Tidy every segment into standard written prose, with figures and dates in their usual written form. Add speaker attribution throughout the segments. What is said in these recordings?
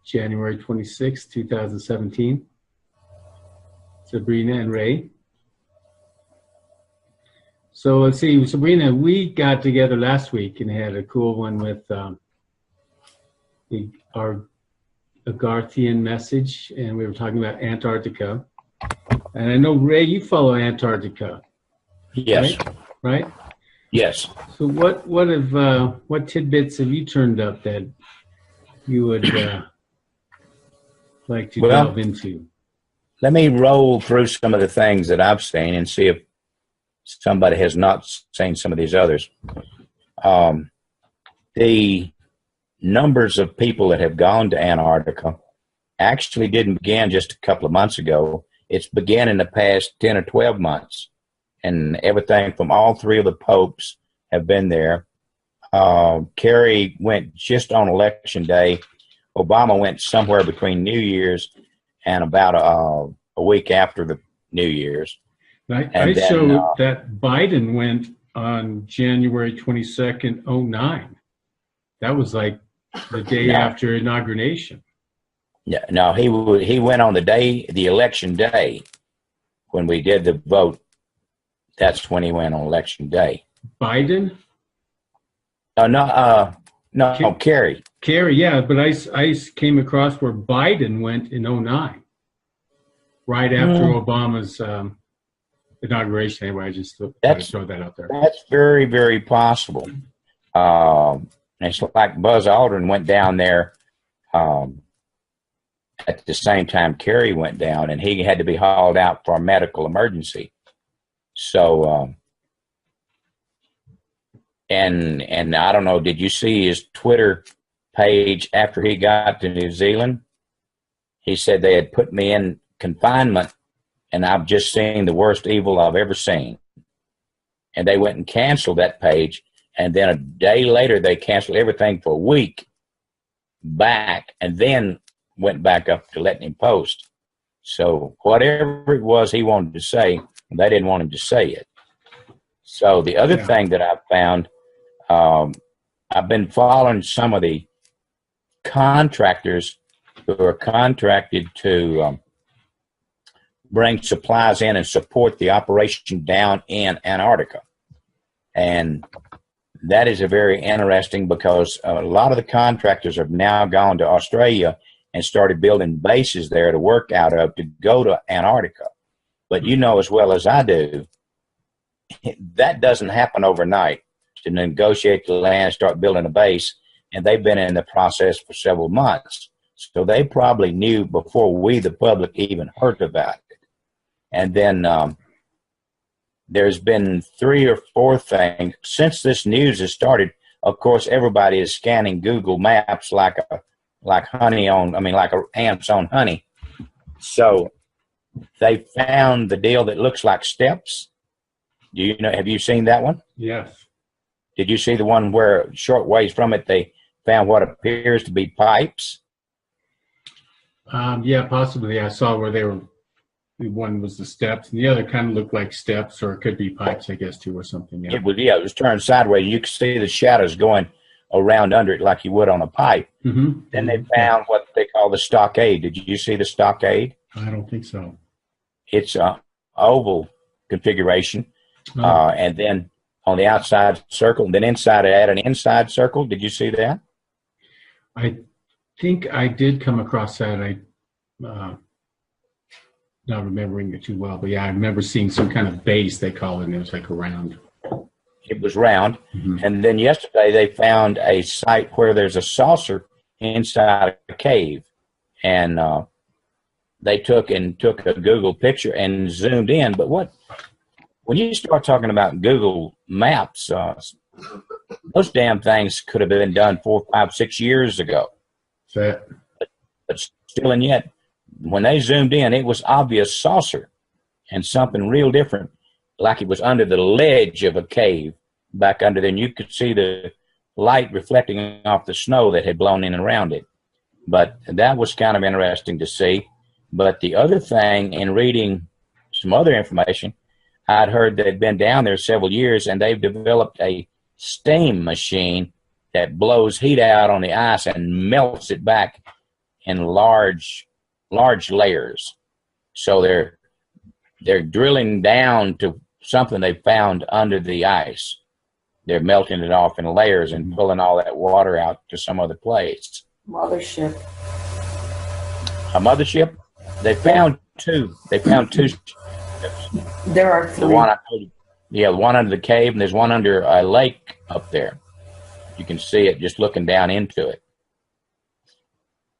Speaker 1: January 26, 2017. Sabrina and Ray. So let's see, Sabrina, we got together last week and had a cool one with our Agarthian message, and we were talking about Antarctica. And I know, Ray, you follow Antarctica.
Speaker 2: Yes.
Speaker 1: Right?
Speaker 2: Yes.
Speaker 1: So what tidbits have you turned up that you would like to delve into?
Speaker 2: Let me roll through some of the things that I've seen and see if somebody has not seen some of these others. The numbers of people that have gone to Antarctica actually didn't begin just a couple of months ago. It's began in the past 10 or 12 months. And everything from all three of the popes have been there. Kerry went just on election day. Obama went somewhere between New Year's and about a week after the New Year's.
Speaker 1: I showed that Biden went on January 22nd, 2009. That was like the day after inauguration.
Speaker 2: Yeah, no, he went on the election day, when we did the vote. That's when he went on election day.
Speaker 1: Biden?
Speaker 2: No, Kerry.
Speaker 1: Kerry, yeah, but I came across where Biden went in 2009, right after Obama's inauguration. Anyway, I just throw that out there.
Speaker 2: That's very, very possible. It's like Buzz Aldrin went down there at the same time Kerry went down, and he had to be hauled out for a medical emergency. So, and I don't know, did you see his Twitter page after he got to New Zealand? He said they had put me in confinement and I've just seen the worst evil I've ever seen. And they went and canceled that page. And then a day later, they canceled everything for a week back and then went back up to letting him post. So whatever it was he wanted to say, they didn't want him to say it. So the other thing that I've found, I've been following some of the contractors who are contracted to bring supplies in and support the operation down in Antarctica. And that is a very interesting, because a lot of the contractors have now gone to Australia and started building bases there to work out of to go to Antarctica. But you know as well as I do, that doesn't happen overnight, to negotiate the land, start building a base, and they've been in the process for several months. So they probably knew before we, the public, even heard about it. And then there's been 3 or 4 things. Since this news has started, of course, everybody is scanning Google Maps like ants on honey. So they found the deal that looks like steps. Do you know? Have you seen that one?
Speaker 1: Yes.
Speaker 2: Did you see the one where short ways from it they found what appears to be pipes?
Speaker 1: Yeah, possibly. I saw where they were. One was the steps, and the other kind of looked like steps, or it could be pipes, I guess, too, or something. Yeah.
Speaker 2: It was turned sideways. You could see the shadows going around under it like you would on a pipe.
Speaker 1: Mm-hmm.
Speaker 2: Then they found what they call the stockade. Did you see the stockade?
Speaker 1: I don't think so.
Speaker 2: It's an oval configuration, and then on the outside circle, and then inside it had an inside circle. Did you see that?
Speaker 1: I think I did come across that. Not remembering it too well, but yeah, I remember seeing some kind of base, they call it, and it was like a round.
Speaker 2: It was round. Mm-hmm. And then yesterday they found a site where there's a saucer inside a cave. And they took a Google picture and zoomed in. But when you start talking about Google Maps, those damn things could have been done 4, 5, 6 years ago.
Speaker 1: But
Speaker 2: still and yet, when they zoomed in, it was obvious saucer and something real different, like it was under the ledge of a cave back under there. And you could see the light reflecting off the snow that had blown in and around it. But that was kind of interesting to see. But the other thing, in reading some other information, I'd heard they'd been down there several years, and they've developed a steam machine that blows heat out on the ice and melts it back in large layers. So they're drilling down to something they found under the ice. They're melting it off in layers and pulling all that water out to some other place.
Speaker 3: Mothership.
Speaker 2: A mothership? They found two. They found two ships.
Speaker 3: There are three.
Speaker 2: The one under the cave, and there's one under a lake up there. You can see it just looking down into it.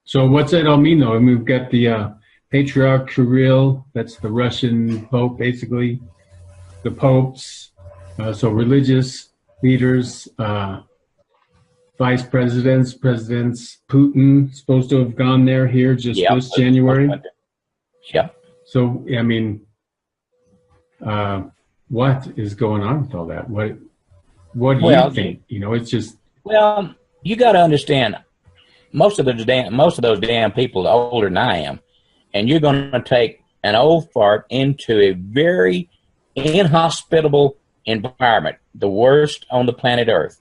Speaker 1: So what's that all mean, though? I mean, we've got the Patriarch Kirill, that's the Russian Pope, basically. The popes, so religious leaders, vice presidents, Putin, supposed to have gone there here just this January.
Speaker 2: Yeah.
Speaker 1: So, I mean, what is going on with all that? What do you think? You know, it's just...
Speaker 2: Well, you got to understand, most of those damn people are older than I am, and you're going to take an old fart into a very inhospitable environment, the worst on the planet Earth,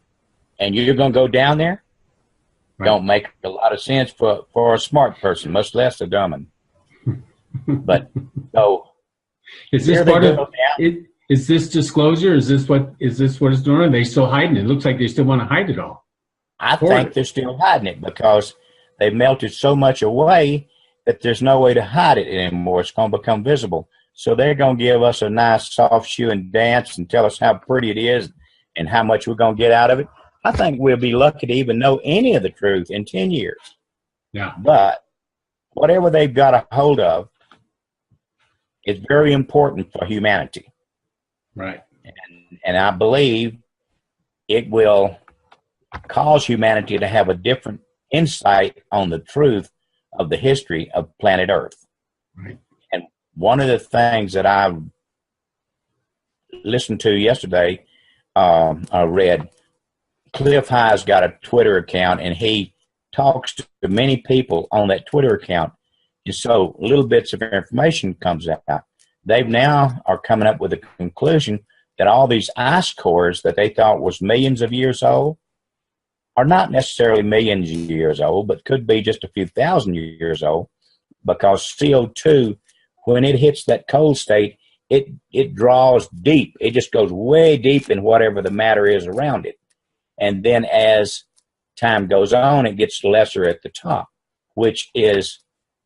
Speaker 2: and you're going to go down there? Right. Don't make a lot of sense for a smart person, much less a dumb one. But so
Speaker 1: is this part of it? Is this disclosure? Is this what it's doing? Are they still hiding it? It looks like they still want to hide it all.
Speaker 2: I think they're still hiding it because they've melted so much away that there's no way to hide it anymore. It's going to become visible. So they're going to give us a nice soft shoe and dance and tell us how pretty it is and how much we're going to get out of it. I think we'll be lucky to even know any of the truth in 10 years.
Speaker 1: Yeah.
Speaker 2: But whatever they've got a hold of is very important for humanity.
Speaker 1: Right.
Speaker 2: And I believe it will cause humanity to have a different insight on the truth of the history of planet Earth.
Speaker 1: Right.
Speaker 2: And one of the things that I listened to yesterday, I read, Cliff High's got a Twitter account, and he talks to many people on that Twitter account. And so little bits of information comes out. They've now are coming up with a conclusion that all these ice cores that they thought was millions of years old are not necessarily millions of years old, but could be just a few thousand years old, because CO2, when it hits that cold state, it draws deep. It just goes way deep in whatever the matter is around it. And then as time goes on, it gets lesser at the top, which is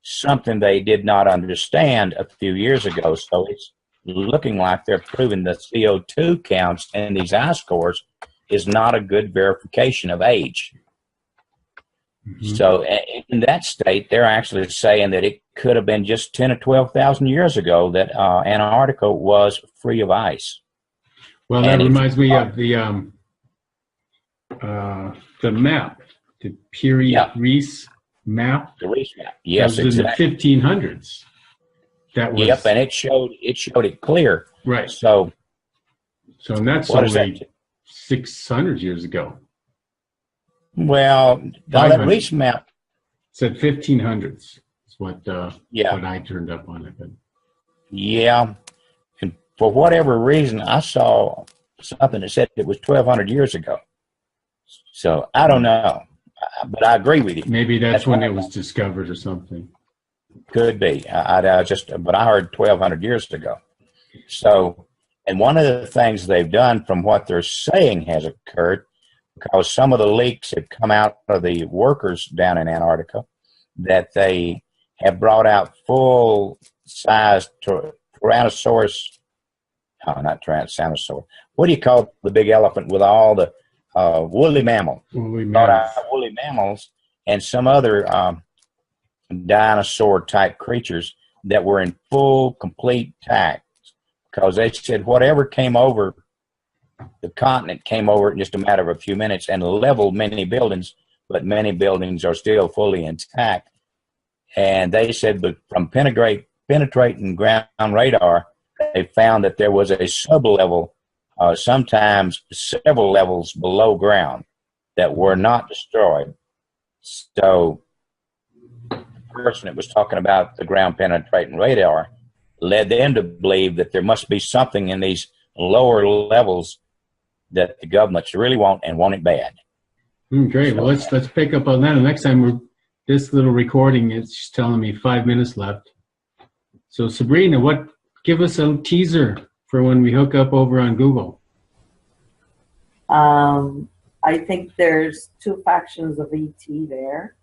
Speaker 2: something they did not understand a few years ago. So it's looking like they're proving the CO2 counts in these ice cores is not a good verification of age. Mm-hmm. So in that state, they're actually saying that it could have been just 10 or 12,000 years ago that Antarctica was free of ice.
Speaker 1: Well, that reminds me of the map, the Reese map.
Speaker 2: The Reese map, yes,
Speaker 1: that was
Speaker 2: exactly.
Speaker 1: In the 1500s. That was,
Speaker 2: and it showed it clear.
Speaker 1: Right.
Speaker 2: So
Speaker 1: and that's only 600 years ago.
Speaker 2: Well, that Reese map
Speaker 1: said 1500s. That's what I turned up on it. But.
Speaker 2: Yeah, and for whatever reason, I saw something that said it was 1,200 years ago. So I don't know, but I agree with you.
Speaker 1: Maybe that's when it was discovered or something.
Speaker 2: Could be. But I heard 1,200 years ago. So, and one of the things they've done from what they're saying has occurred, because some of the leaks have come out of the workers down in Antarctica, that they have brought out full-sized Tyrannosaurus. Oh, not Tyrannosaurus. What do you call the big elephant with all the woolly mammal? Brought out woolly mammals and some other dinosaur-type creatures that were in full, complete tact, because they said whatever came over the continent came over in just a matter of a few minutes and leveled many buildings, but many buildings are still fully intact. And they said, but from penetrating ground radar, they found that there was a sub-level, sometimes several levels below ground, that were not destroyed. So the person that was talking about the ground penetrating radar led them to believe that there must be something in these lower levels that the governments really want and want it bad.
Speaker 1: Great. Well, let's pick up on that. And next time this little recording, it's telling me 5 minutes left. So Sabrina, give us a teaser for when we hook up over on Google.
Speaker 3: I think there's two factions of ET there.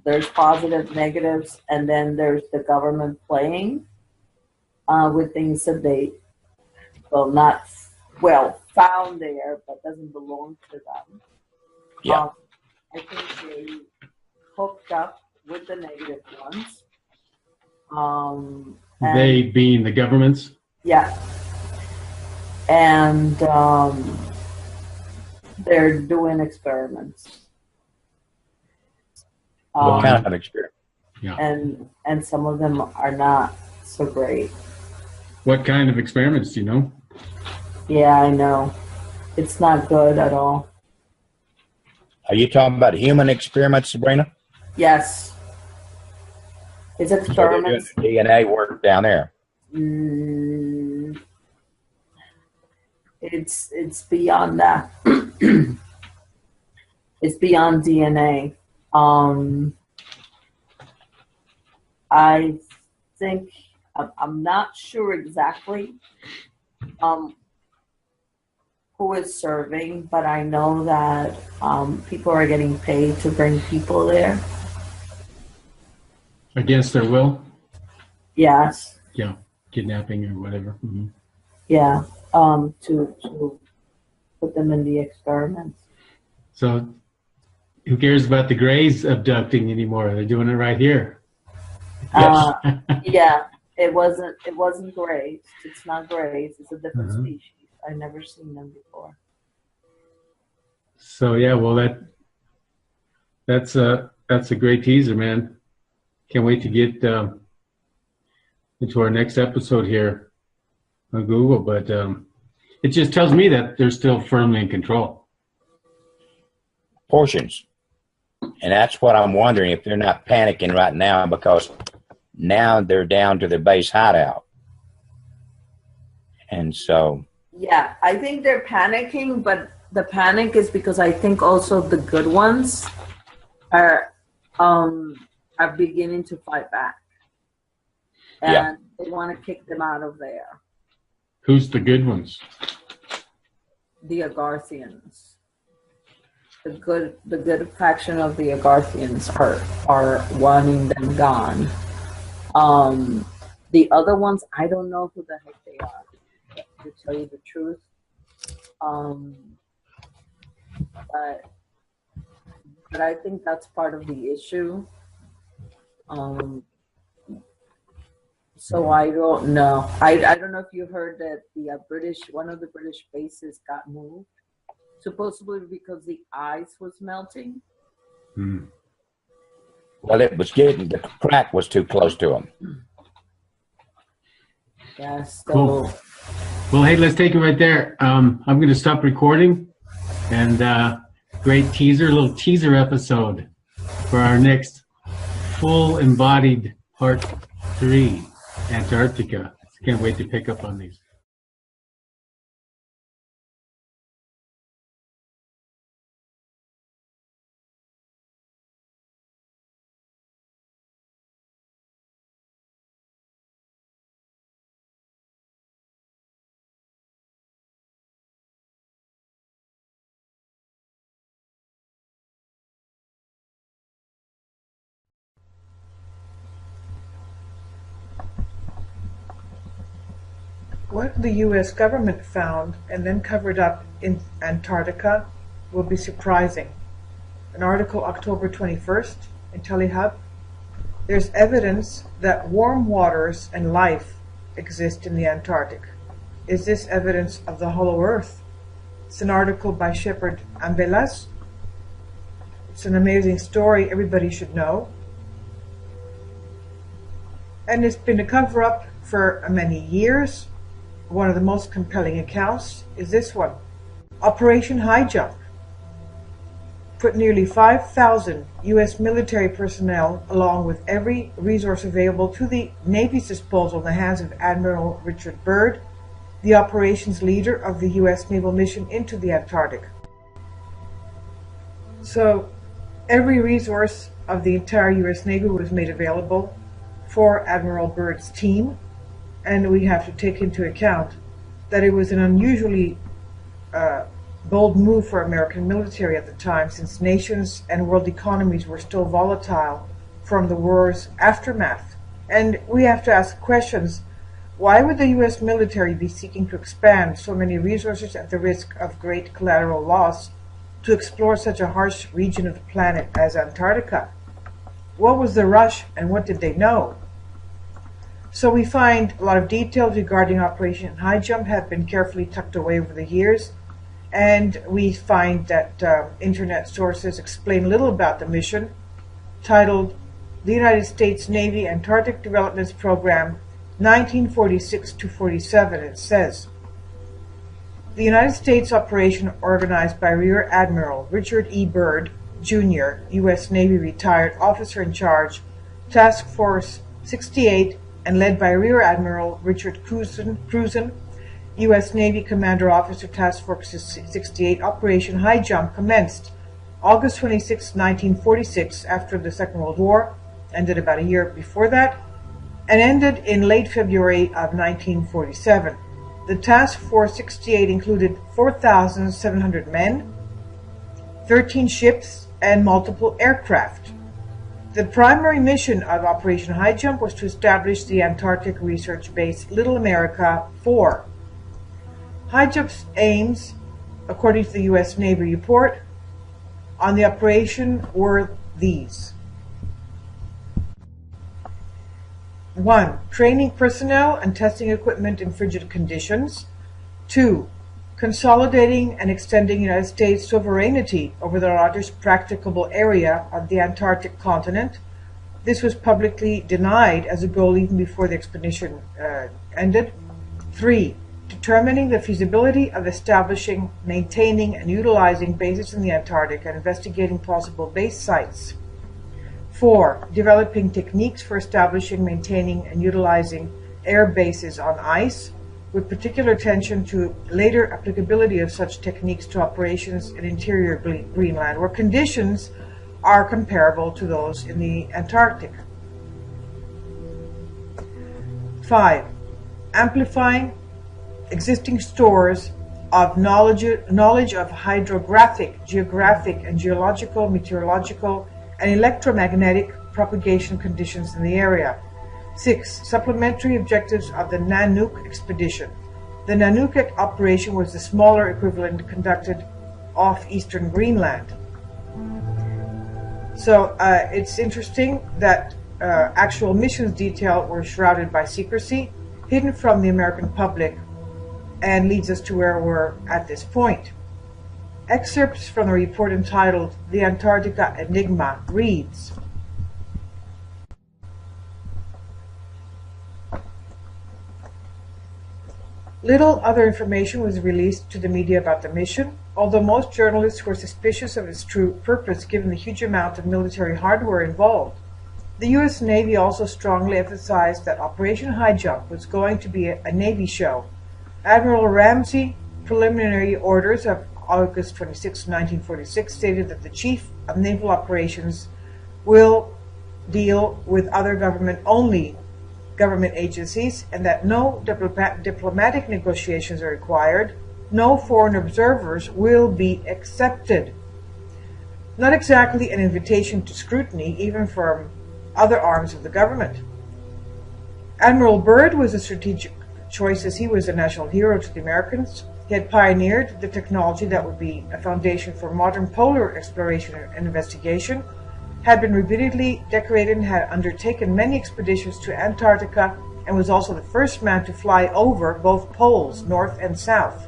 Speaker 3: There's positive, negatives, and then there's the government playing with things that they, found there, but doesn't belong to them.
Speaker 2: Yeah.
Speaker 3: I think they hooked up with the negative ones.
Speaker 1: They being the governments?
Speaker 3: Yeah. And they're doing experiments.
Speaker 2: What kind of experiment?
Speaker 1: Yeah.
Speaker 3: And some of them are not so great.
Speaker 1: What kind of experiments, do you know?
Speaker 3: Yeah, I know. It's not good at all.
Speaker 2: Are you talking about human experiments, Sabrina?
Speaker 3: Yes. It's experiments.
Speaker 2: So they're doing DNA work down there.
Speaker 3: It's beyond that. It's beyond DNA. I think I'm not sure exactly who is serving, but I know that people are getting paid to bring people there.
Speaker 1: Against their will?
Speaker 3: Yes.
Speaker 1: Yeah, kidnapping or whatever. Mm-hmm.
Speaker 3: Yeah. To put them in the experiments.
Speaker 1: So who cares about the Greys abducting anymore? They're doing it right here.
Speaker 2: Yes.
Speaker 3: Yeah. It wasn't Greys. It's not Greys. It's a different species. I've never seen them before.
Speaker 1: So yeah, well that's a great teaser, man. Can't wait to get into our next episode here on Google, but it just tells me that they're still firmly in control.
Speaker 2: Portions. And that's what I'm wondering, if they're not panicking right now, because now they're down to the base hideout. And so...
Speaker 3: Yeah, I think they're panicking, but the panic is because I think also the good ones are beginning to fight back. And they want to kick them out of there.
Speaker 1: Who's the good ones?
Speaker 3: The Agarthians. The good faction of the Agarthians are wanting them gone. The other ones, I don't know who the heck they are, to tell you the truth. But I think that's part of the issue. So I don't know. I don't know if you heard that one of the British bases got moved, supposedly because the ice was melting.
Speaker 2: Well, the crack was too close to them.
Speaker 3: Yeah, so.
Speaker 1: Cool. Well, hey, let's take it right there. I'm going to stop recording, and great little teaser episode for our next full embodied part 3, Antarctica. Can't wait to pick up on these.
Speaker 4: What the U.S. government found and then covered up in Antarctica will be surprising. An article October 21st in Telehub. There's evidence that warm waters and life exist in the Antarctic. Is this evidence of the hollow earth? It's an article by Shepard Ambelas. It's an amazing story everybody should know. And it's been a cover-up for many years. One of the most compelling accounts is this one. Operation High Jump put nearly 5,000 U.S. military personnel, along with every resource available to the Navy's disposal, in the hands of Admiral Richard Byrd, the operations leader of the U.S. naval mission into the Antarctic. So, Every resource of the entire U.S. Navy was made available for Admiral Byrd's team, and we have to take into account that it was an unusually bold move for American military at the time, since nations and world economies were still volatile from the war's aftermath. And we have to ask questions. Why would the U.S. military be seeking to expand so many resources at the risk of great collateral loss to explore such a harsh region of the planet as Antarctica? What was the rush, and what did they know? So we find a lot of details regarding Operation High Jump have been carefully tucked away over the years, and we find that internet sources explain little about the mission, titled The United States Navy Antarctic Developments Program 1946-47. It says, the United States operation organized by Rear Admiral Richard E. Byrd, Jr., U.S. Navy retired officer in charge, Task Force 68, and led by Rear Admiral Richard Cruzen, U.S. Navy Commander Officer, Task Force 68. Operation High Jump commenced August 26, 1946, after the Second World War, ended about a year before that, and ended in late February of 1947. The Task Force 68 included 4,700 men, 13 ships, and multiple aircraft. The primary mission of Operation High Jump was to establish the Antarctic research base Little America 4. High Jump's aims, according to the U.S. Navy report, on the operation were these. 1. Training personnel and testing equipment in frigid conditions. 2. Consolidating and extending United States sovereignty over the largest practicable area of the Antarctic continent. This was publicly denied as a goal even before the expedition ended. 3. Determining the feasibility of establishing, maintaining, and utilizing bases in the Antarctic and investigating possible base sites. 4. Developing techniques for establishing, maintaining, and utilizing air bases on ice, with particular attention to later applicability of such techniques to operations in interior Greenland, where conditions are comparable to those in the Antarctic. 5. Amplifying existing stores of knowledge of hydrographic, geographic, and geological, meteorological, and electromagnetic propagation conditions in the area. 6. Supplementary objectives of the Nanook expedition. The Nanook operation was the smaller equivalent conducted off eastern Greenland. So it's interesting that actual missions detail were shrouded by secrecy, hidden from the American public, and leads us to where we're at this point. Excerpts from the report entitled The Antarctica Enigma reads, little other information was released to the media about the mission, although most journalists were suspicious of its true purpose given the huge amount of military hardware involved. The U.S. Navy also strongly emphasized that Operation High Jump was going to be a Navy show. Admiral Ramsey preliminary orders of August 26, 1946 stated that the Chief of Naval Operations will deal with other government agencies, and that no diplomatic negotiations are required. No foreign observers will be accepted. Not exactly an invitation to scrutiny, even from other arms of the government. Admiral Byrd was a strategic choice, as he was a national hero to the Americans. He had pioneered the technology that would be a foundation for modern polar exploration and investigation, had been repeatedly decorated and had undertaken many expeditions to Antarctica, and was also the first man to fly over both poles, north and south.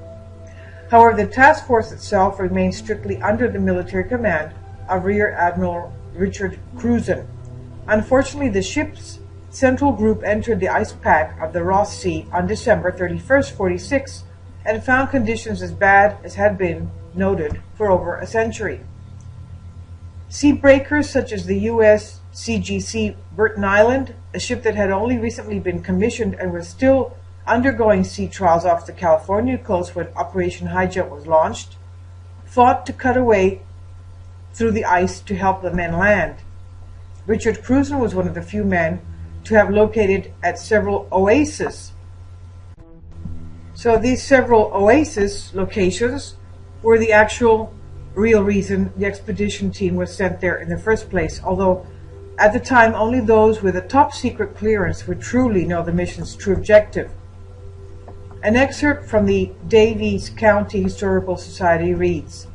Speaker 4: However, the task force itself remained strictly under the military command of Rear Admiral Richard Cruzen. Unfortunately, the ship's central group entered the ice pack of the Ross Sea on December 31st, 46, and found conditions as bad as had been noted for over a century. Sea breakers such as the U.S. CGC Burton Island, a ship that had only recently been commissioned and was still undergoing sea trials off the California coast when Operation High Jump was launched, fought to cut away through the ice to help the men land. Richard Cruzen was one of the few men to have located at several oases. So these several oasis locations were the actual real reason the expedition team was sent there in the first place, although at the time only those with a top secret clearance would truly know the mission's true objective. An excerpt from the Davies County Historical Society reads,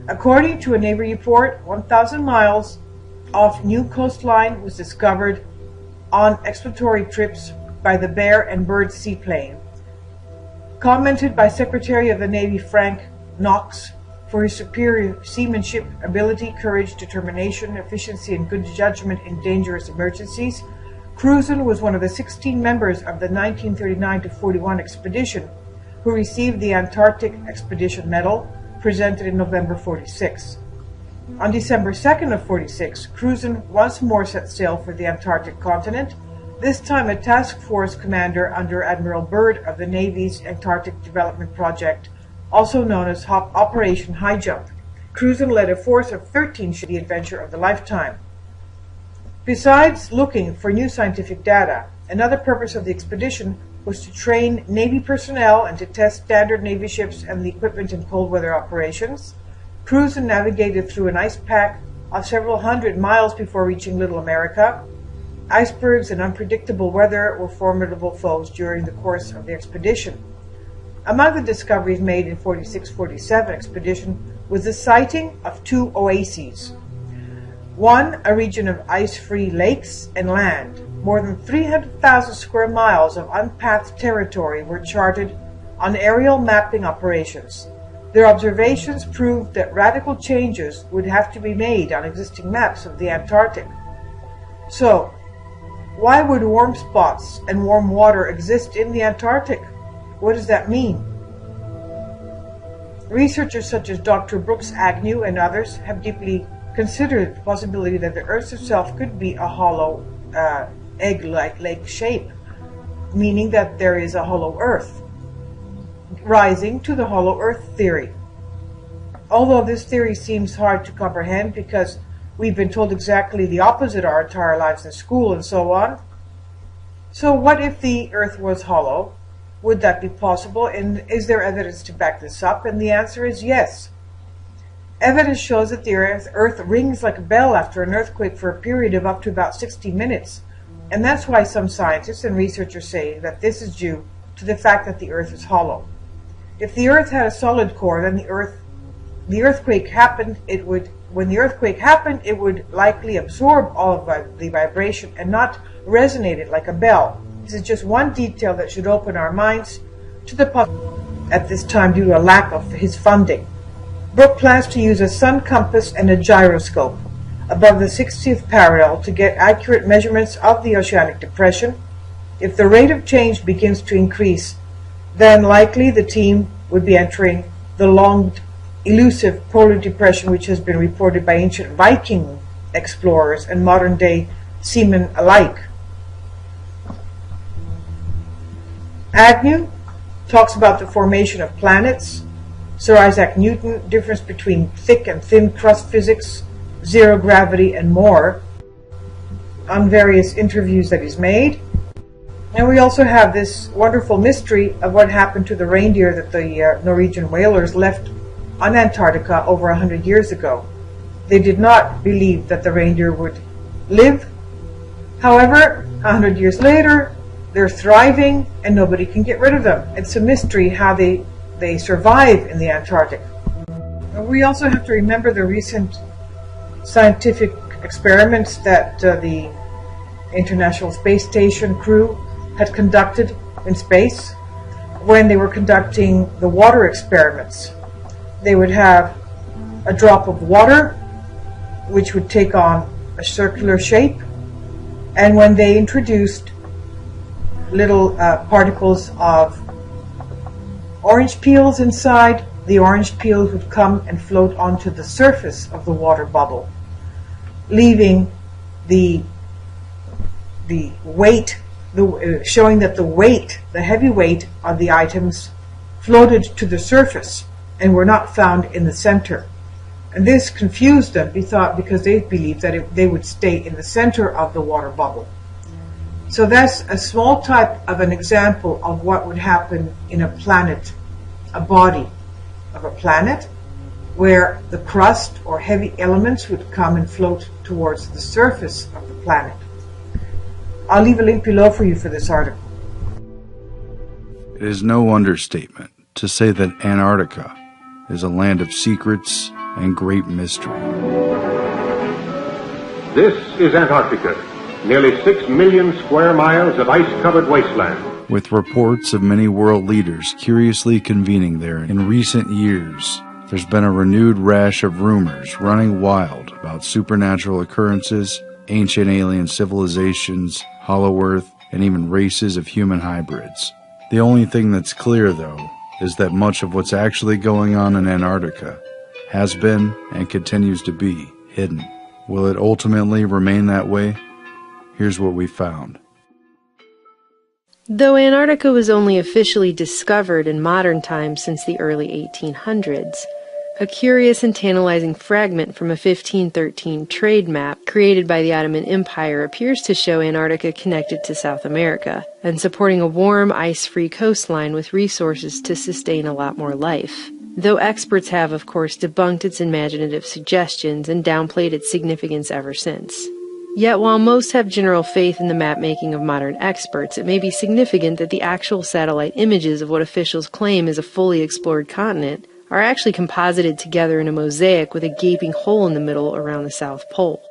Speaker 4: according to a Navy report, 1,000 miles off new coastline was discovered on exploratory trips by the Bear and Bird seaplane. Commented by Secretary of the Navy Frank Knox for his superior seamanship, ability, courage, determination, efficiency, and good judgment in dangerous emergencies, Cruzen was one of the 16 members of the 1939-41 expedition who received the Antarctic Expedition Medal, presented in November 46. On December 2nd of 46, Cruzen once more set sail for the Antarctic continent, this time a task force commander under Admiral Byrd of the Navy's Antarctic Development Project, also known as Operation High Jump. Cruzen led a force of 13 ships, the adventure of the lifetime. Besides looking for new scientific data, another purpose of the expedition was to train Navy personnel and to test standard Navy ships and the equipment in cold weather operations. Cruzen navigated through an ice pack of several hundred miles before reaching Little America. Icebergs and unpredictable weather were formidable foes during the course of the expedition. Among the discoveries made in 46-47 expedition was the sighting of two oases. One, a region of ice-free lakes and land. More than 300,000 square miles of unpathed territory were charted on aerial mapping operations. Their observations proved that radical changes would have to be made on existing maps of the Antarctic. So, why would warm spots and warm water exist in the Antarctic? What does that mean? Researchers such as Dr. Brooks Agnew and others have deeply considered the possibility that the Earth itself could be a hollow egg-like lake shape, meaning that there is a hollow Earth, rising to the hollow Earth theory. Although this theory seems hard to comprehend because we've been told exactly the opposite our entire lives in school and so on. So what if the Earth was hollow? Would that be possible? And is there evidence to back this up? And the answer is yes. Evidence shows that the Earth rings like a bell after an earthquake for a period of up to about 60 minutes. And that's why some scientists and researchers say that this is due to the fact that the Earth is hollow. If the Earth had a solid core, then the earthquake happened, when the earthquake happened, it would likely absorb all of the vibration and not resonate it like a bell. This is just one detail that should open our minds to the possibility at this time due to a lack of his funding. Brooke plans to use a sun compass and a gyroscope above the 60th parallel to get accurate measurements of the oceanic depression. If the rate of change begins to increase, then likely the team would be entering the long, elusive polar depression, which has been reported by ancient Viking explorers and modern-day seamen alike. Agnew talks about the formation of planets, Sir Isaac Newton, difference between thick and thin crust physics, zero gravity, and more, on various interviews that he's made. And we also have this wonderful mystery of what happened to the reindeer that the Norwegian whalers left on Antarctica over 100 years ago. They did not believe that the reindeer would live. However, 100 years later, they're thriving and nobody can get rid of them. It's a mystery how they survive in the Antarctic. We also have to remember the recent scientific experiments that the International Space Station crew had conducted in space when they were conducting the water experiments. They would have a drop of water which would take on a circular shape, and when they introduced little particles of orange peels inside, the orange peels would come and float onto the surface of the water bubble, leaving the weight, showing that the heavy weight of the items floated to the surface and were not found in the center. And this confused them because they believed that they would stay in the center of the water bubble. So that's a small type of an example of what would happen in a planet, a body of a planet, where the crust or heavy elements would come and float towards the surface of the planet. I'll leave a link below for you for this article.
Speaker 5: It is no understatement to say that Antarctica is a land of secrets and great mystery.
Speaker 6: This is Antarctica, nearly 6 million square miles of ice-covered wasteland.
Speaker 5: With reports of many world leaders curiously convening there in recent years, there's been a renewed rash of rumors running wild about supernatural occurrences, ancient alien civilizations, hollow earth, and even races of human hybrids. The only thing that's clear, though, is that much of what's actually going on in Antarctica has been and continues to be hidden. Will it ultimately remain that way? Here's what we found.
Speaker 7: Though Antarctica was only officially discovered in modern times since the early 1800s, a curious and tantalizing fragment from a 1513 trade map created by the Ottoman Empire appears to show Antarctica connected to South America and supporting a warm, ice-free coastline with resources to sustain a lot more life. Though experts have, of course, debunked its imaginative suggestions and downplayed its significance ever since. Yet while most have general faith in the map-making of modern experts, it may be significant that the actual satellite images of what officials claim is a fully explored continent are actually composited together in a mosaic with a gaping hole in the middle around the South Pole.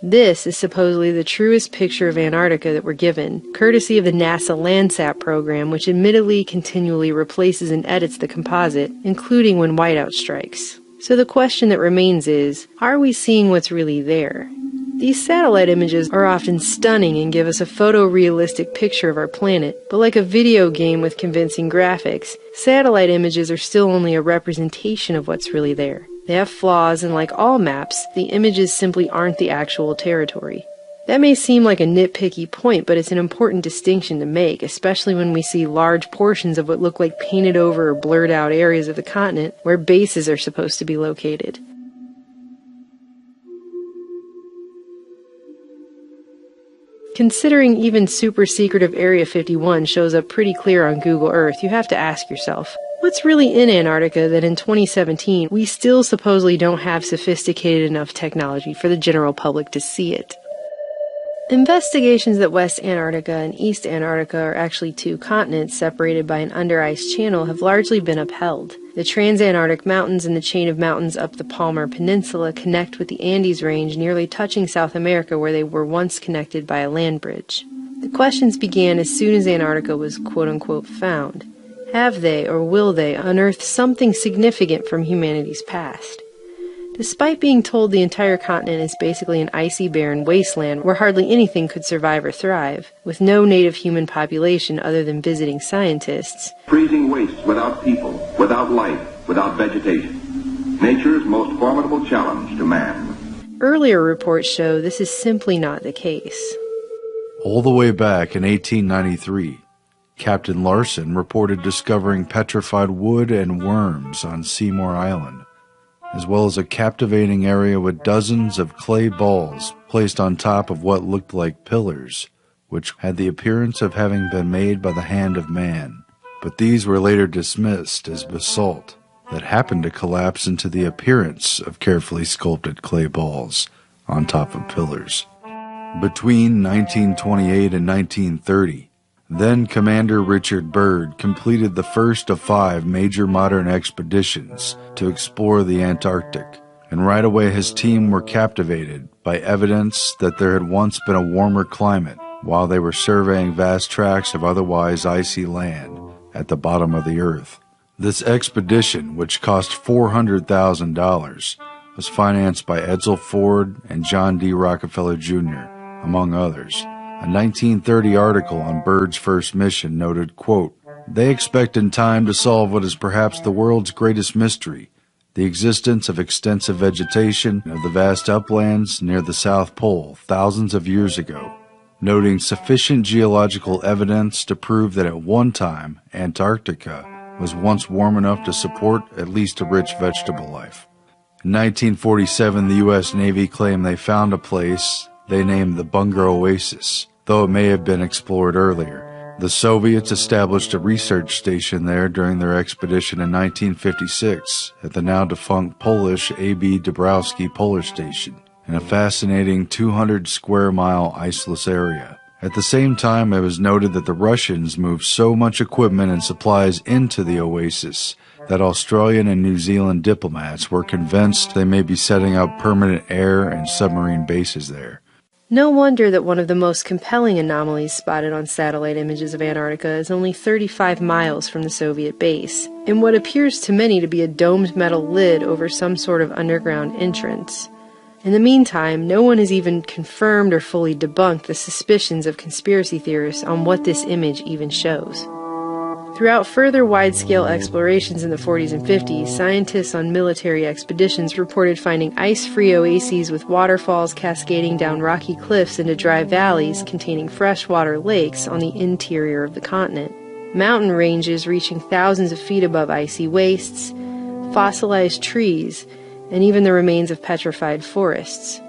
Speaker 7: This is supposedly the truest picture of Antarctica that we're given, courtesy of the NASA Landsat program, which admittedly continually replaces and edits the composite, including when whiteout strikes. So the question that remains is, are we seeing what's really there? These satellite images are often stunning and give us a photorealistic picture of our planet, but like a video game with convincing graphics, satellite images are still only a representation of what's really there. They have flaws, and like all maps, the images simply aren't the actual territory. That may seem like a nitpicky point, but it's an important distinction to make, especially when we see large portions of what look like painted over or blurred out areas of the continent where bases are supposed to be located. Considering even super secretive Area 51 shows up pretty clear on Google Earth, you have to ask yourself, what's really in Antarctica that in 2017 we still supposedly don't have sophisticated enough technology for the general public to see it? Investigations that West Antarctica and East Antarctica are actually two continents separated by an under-ice channel have largely been upheld. The Transantarctic Mountains and the chain of mountains up the Palmer Peninsula connect with the Andes Range, nearly touching South America where they were once connected by a land bridge. The questions began as soon as Antarctica was quote-unquote found. Have they, or will they, unearth something significant from humanity's past? Despite being told the entire continent is basically an icy, barren wasteland where hardly anything could survive or thrive, with no native human population other than visiting scientists.
Speaker 8: Freezing wastes without people, without life, without vegetation. Nature's most formidable challenge to man.
Speaker 7: Earlier reports show this is simply not the case.
Speaker 5: All the way back in 1893, Captain Larson reported discovering petrified wood and worms on Seymour Island, as well as a captivating area with dozens of clay balls placed on top of what looked like pillars, which had the appearance of having been made by the hand of man. But these were later dismissed as basalt that happened to collapse into the appearance of carefully sculpted clay balls on top of pillars. Between 1928 and 1930, then Commander Richard Byrd completed the first of 5 major modern expeditions to explore the Antarctic, and right away his team were captivated by evidence that there had once been a warmer climate while they were surveying vast tracts of otherwise icy land at the bottom of the earth. This expedition, which cost $400,000, was financed by Edsel Ford and John D. Rockefeller Jr., among others. A 1930 article on Byrd's first mission noted, quote, "They expect in time to solve what is perhaps the world's greatest mystery, the existence of extensive vegetation of the vast uplands near the South Pole thousands of years ago, noting sufficient geological evidence to prove that at one time Antarctica was once warm enough to support at least a rich vegetable life." In 1947, the U.S. Navy claimed they found a place they named the Bunger Oasis, though it may have been explored earlier. The Soviets established a research station there during their expedition in 1956 at the now-defunct Polish A.B. Dabrowski Polar Station, in a fascinating 200-square-mile iceless area. At the same time, it was noted that the Russians moved so much equipment and supplies into the oasis that Australian and New Zealand diplomats were convinced they may be setting up permanent air and submarine bases there.
Speaker 7: No wonder that one of the most compelling anomalies spotted on satellite images of Antarctica is only 35 miles from the Soviet base, in what appears to many to be a domed metal lid over some sort of underground entrance. In the meantime, no one has even confirmed or fully debunked the suspicions of conspiracy theorists on what this image even shows. Throughout further wide-scale explorations in the 40s and 50s, scientists on military expeditions reported finding ice-free oases with waterfalls cascading down rocky cliffs into dry valleys containing freshwater lakes on the interior of the continent, mountain ranges reaching thousands of feet above icy wastes, fossilized trees, and even the remains of petrified forests.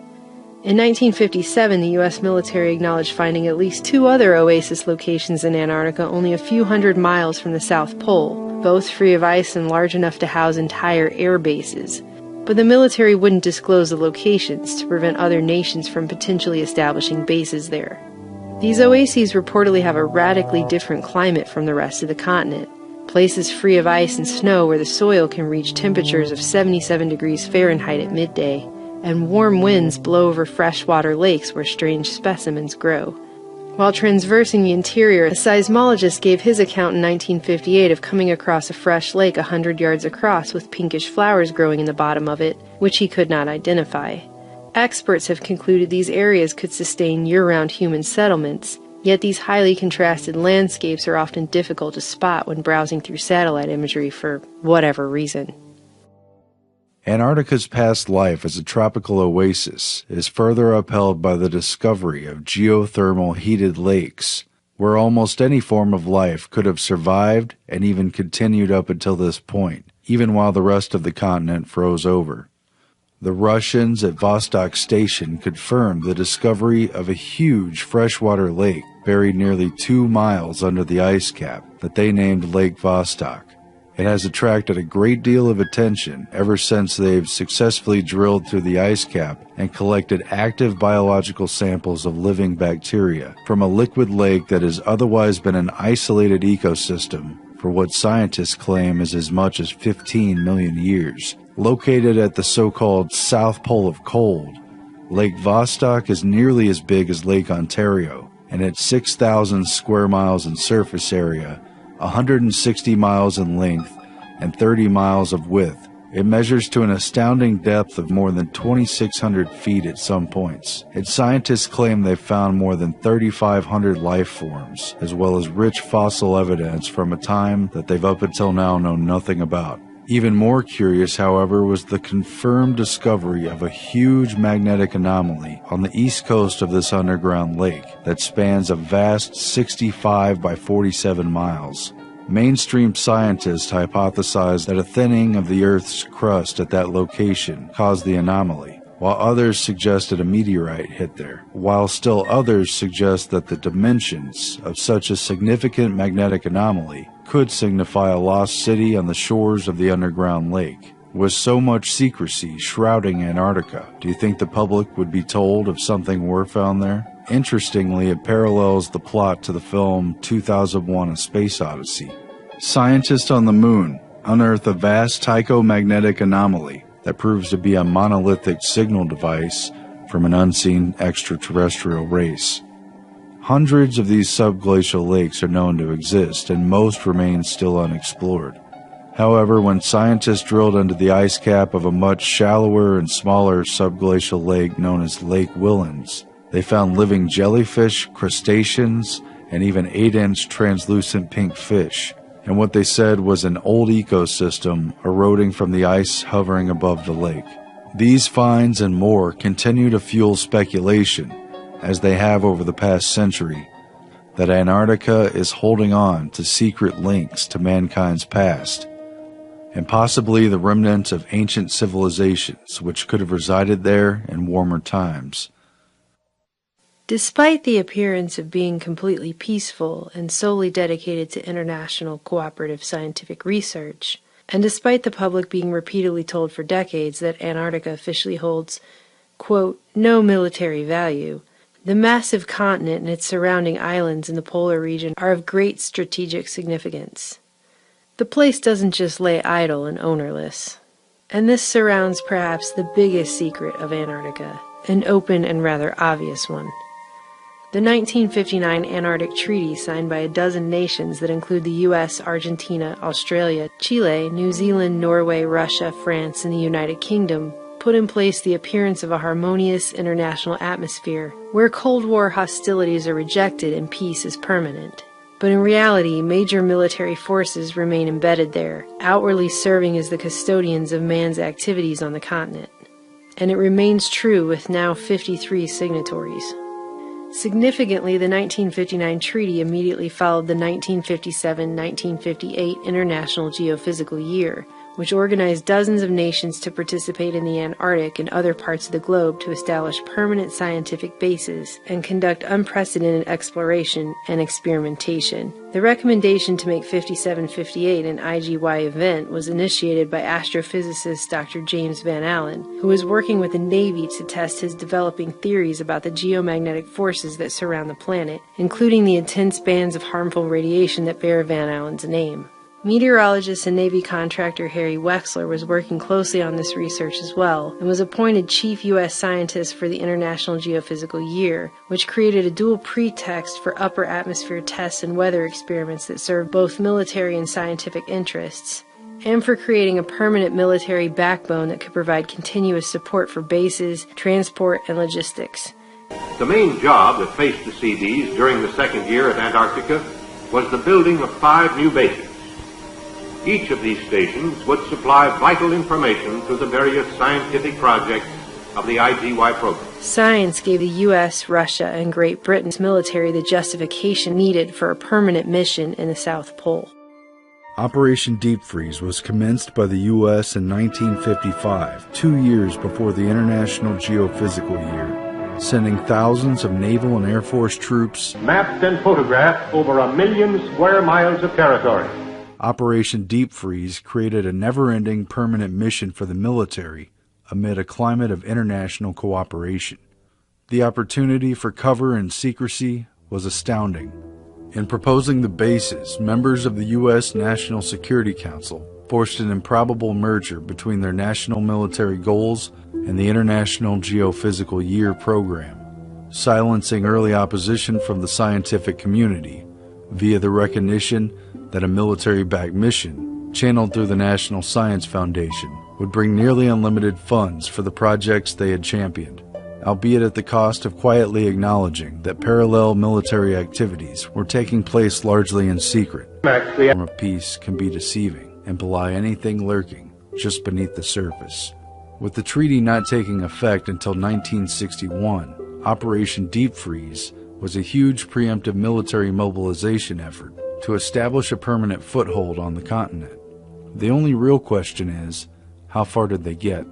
Speaker 7: In 1957, the U.S. military acknowledged finding at least 2 other oasis locations in Antarctica only a few hundred miles from the South Pole, both free of ice and large enough to house entire air bases. But the military wouldn't disclose the locations to prevent other nations from potentially establishing bases there. These oases reportedly have a radically different climate from the rest of the continent, places free of ice and snow where the soil can reach temperatures of 77 degrees Fahrenheit at midday, and warm winds blow over freshwater lakes where strange specimens grow. While transversing the interior, a seismologist gave his account in 1958 of coming across a fresh lake 100 yards across with pinkish flowers growing in the bottom of it, which he could not identify. Experts have concluded these areas could sustain year-round human settlements, yet these highly contrasted landscapes are often difficult to spot when browsing through satellite imagery for whatever reason.
Speaker 5: Antarctica's past life as a tropical oasis is further upheld by the discovery of geothermal heated lakes, where almost any form of life could have survived and even continued up until this point, even while the rest of the continent froze over. The Russians at Vostok Station confirmed the discovery of a huge freshwater lake buried nearly 2 miles under the ice cap that they named Lake Vostok. It has attracted a great deal of attention ever since they've successfully drilled through the ice cap and collected active biological samples of living bacteria from a liquid lake that has otherwise been an isolated ecosystem for what scientists claim is as much as 15 million years. Located at the so-called South Pole of Cold, Lake Vostok is nearly as big as Lake Ontario, and at 6,000 square miles in surface area, 160 miles in length, and 30 miles of width. It measures to an astounding depth of more than 2,600 feet at some points. Its scientists claim they've found more than 3,500 life forms, as well as rich fossil evidence from a time that they've up until now known nothing about. Even more curious, however, was the confirmed discovery of a huge magnetic anomaly on the east coast of this underground lake that spans a vast 65 by 47 miles. Mainstream scientists hypothesized that a thinning of the Earth's crust at that location caused the anomaly, while others suggested a meteorite hit there, while still others suggest that the dimensions of such a significant magnetic anomaly could signify a lost city on the shores of the underground lake. With so much secrecy shrouding Antarctica, do you think the public would be told if something were found there? Interestingly, it parallels the plot to the film 2001: A Space Odyssey. Scientists on the moon unearth a vast tychomagnetic anomaly that proves to be a monolithic signal device from an unseen extraterrestrial race. Hundreds of these subglacial lakes are known to exist, and most remain still unexplored. However, when scientists drilled into the ice cap of a much shallower and smaller subglacial lake known as Lake Whillans, they found living jellyfish, crustaceans, and even 8-inch translucent pink fish, and what they said was an old ecosystem eroding from the ice hovering above the lake. These finds and more continue to fuel speculation, as they have over the past century, that Antarctica is holding on to secret links to mankind's past, and possibly the remnants of ancient civilizations which could have resided there in warmer times.
Speaker 7: Despite the appearance of being completely peaceful and solely dedicated to international cooperative scientific research, and despite the public being repeatedly told for decades that Antarctica officially holds, quote, no military value, the massive continent and its surrounding islands in the polar region are of great strategic significance. The place doesn't just lay idle and ownerless. And this surrounds perhaps the biggest secret of Antarctica, an open and rather obvious one. The 1959 Antarctic Treaty, signed by a dozen nations that include the U.S., Argentina, Australia, Chile, New Zealand, Norway, Russia, France, and the United Kingdom, put in place the appearance of a harmonious international atmosphere where Cold War hostilities are rejected and peace is permanent. But in reality, major military forces remain embedded there, outwardly serving as the custodians of man's activities on the continent. And it remains true with now 53 signatories. Significantly, the 1959 treaty immediately followed the 1957-1958 International Geophysical Year, which organized dozens of nations to participate in the Antarctic and other parts of the globe to establish permanent scientific bases and conduct unprecedented exploration and experimentation. The recommendation to make 5758 an IGY event was initiated by astrophysicist Dr. James Van Allen, who was working with the Navy to test his developing theories about the geomagnetic forces that surround the planet, including the intense bands of harmful radiation that bear Van Allen's name. Meteorologist and Navy contractor Harry Wexler was working closely on this research as well, and was appointed chief U.S. scientist for the International Geophysical Year, which created a dual pretext for upper atmosphere tests and weather experiments that served both military and scientific interests, and for creating a permanent military backbone that could provide continuous support for bases, transport, and logistics.
Speaker 6: The main job that faced the Seabees during the second year at Antarctica was the building of 5 new bases. Each of these stations would supply vital information to the various scientific projects of the IGY program.
Speaker 7: Science gave the U.S., Russia, and Great Britain's military the justification needed for a permanent mission in the South Pole.
Speaker 5: Operation Deep Freeze was commenced by the U.S. in 1955, 2 years before the International Geophysical Year, sending thousands of naval and air force troops,
Speaker 6: Mapped and photographed over 1 million square miles of territory.
Speaker 5: Operation Deep Freeze created a never-ending permanent mission for the military amid a climate of international cooperation. The opportunity for cover and secrecy was astounding. In proposing the bases, members of the U.S. National Security Council forced an improbable merger between their national military goals and the International Geophysical Year program, silencing early opposition from the scientific community via the recognition that a military-backed mission, channeled through the National Science Foundation, would bring nearly unlimited funds for the projects they had championed, albeit at the cost of quietly acknowledging that parallel military activities were taking place largely in secret. The form of peace can be deceiving and belie anything lurking just beneath the surface. With the treaty not taking effect until 1961, Operation Deep Freeze was a huge preemptive military mobilization effort to establish a permanent foothold on the continent. The only real question is, how far did they get?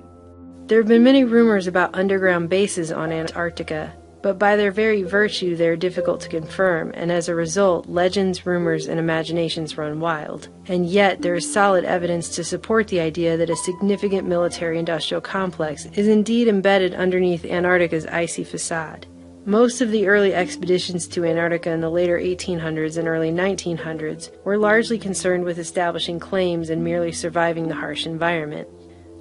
Speaker 7: There have been many rumors about underground bases on Antarctica, but by their very virtue they are difficult to confirm, and as a result, legends, rumors, and imaginations run wild. And yet, there is solid evidence to support the idea that a significant military-industrial complex is indeed embedded underneath Antarctica's icy facade. Most of the early expeditions to Antarctica in the later 1800s and early 1900s were largely concerned with establishing claims and merely surviving the harsh environment.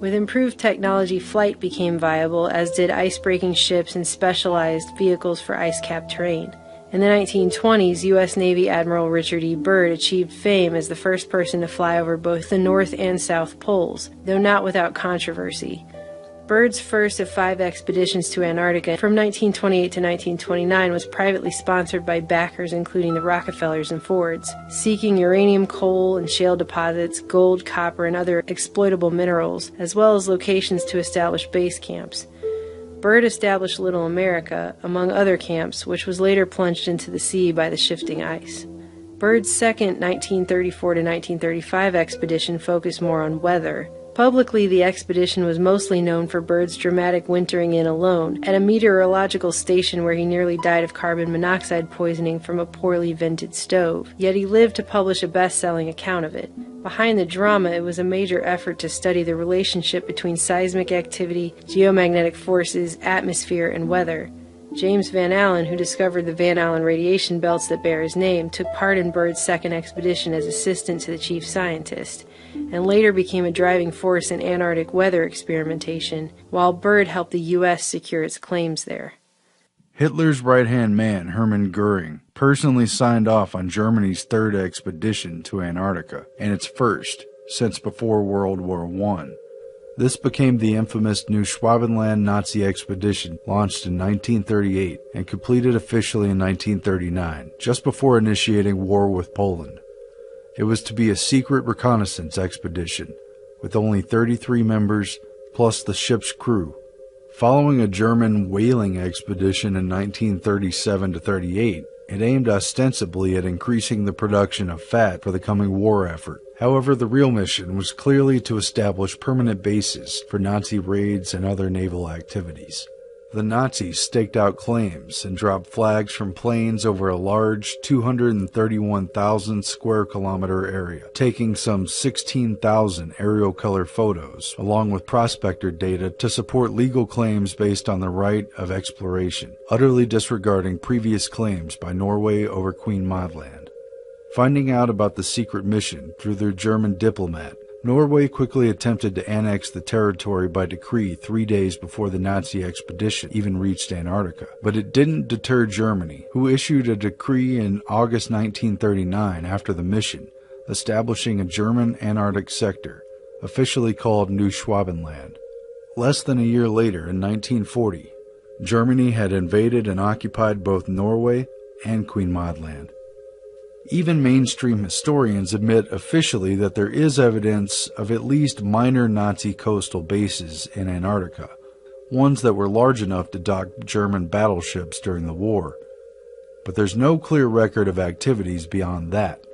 Speaker 7: With improved technology, flight became viable, as did ice-breaking ships and specialized vehicles for ice-capped terrain. In the 1920s, U.S. Navy Admiral Richard E. Byrd achieved fame as the first person to fly over both the North and South Poles, though not without controversy. Byrd's first of 5 expeditions to Antarctica from 1928 to 1929 was privately sponsored by backers including the Rockefellers and Fords, seeking uranium, coal, and shale deposits, gold, copper, and other exploitable minerals, as well as locations to establish base camps. Byrd established Little America, among other camps, which was later plunged into the sea by the shifting ice. Byrd's second 1934 to 1935 expedition focused more on weather. Publicly, the expedition was mostly known for Byrd's dramatic wintering in alone at a meteorological station where he nearly died of carbon monoxide poisoning from a poorly vented stove, yet he lived to publish a best-selling account of it. Behind the drama, it was a major effort to study the relationship between seismic activity, geomagnetic forces, atmosphere, and weather. James Van Allen, who discovered the Van Allen radiation belts that bear his name, took part in Byrd's second expedition as assistant to the chief scientist, and later became a driving force in Antarctic weather experimentation, while Byrd helped the U.S. secure its claims there.
Speaker 5: Hitler's right-hand man, Hermann Goering, personally signed off on Germany's third expedition to Antarctica, and its first since before World War I. This became the infamous Neuschwabenland Nazi expedition, launched in 1938 and completed officially in 1939, just before initiating war with Poland. It was to be a secret reconnaissance expedition, with only 33 members plus the ship's crew. Following a German whaling expedition in 1937-38, it aimed ostensibly at increasing the production of fat for the coming war effort. However, the real mission was clearly to establish permanent bases for Nazi raids and other naval activities. The Nazis staked out claims and dropped flags from planes over a large 231,000 square kilometer area, taking some 16,000 aerial color photos, along with prospector data to support legal claims based on the right of exploration, utterly disregarding previous claims by Norway over Queen Maud Land. Finding out about the secret mission through their German diplomat, Norway quickly attempted to annex the territory by decree 3 days before the Nazi expedition even reached Antarctica. But it didn't deter Germany, who issued a decree in August 1939 after the mission, establishing a German Antarctic sector, officially called Neuschwabenland. Less than a year later, in 1940, Germany had invaded and occupied both Norway and Queen Maud Land. Even mainstream historians admit officially that there is evidence of at least minor Nazi coastal bases in Antarctica, ones that were large enough to dock German battleships during the war. But there's no clear record of activities beyond that.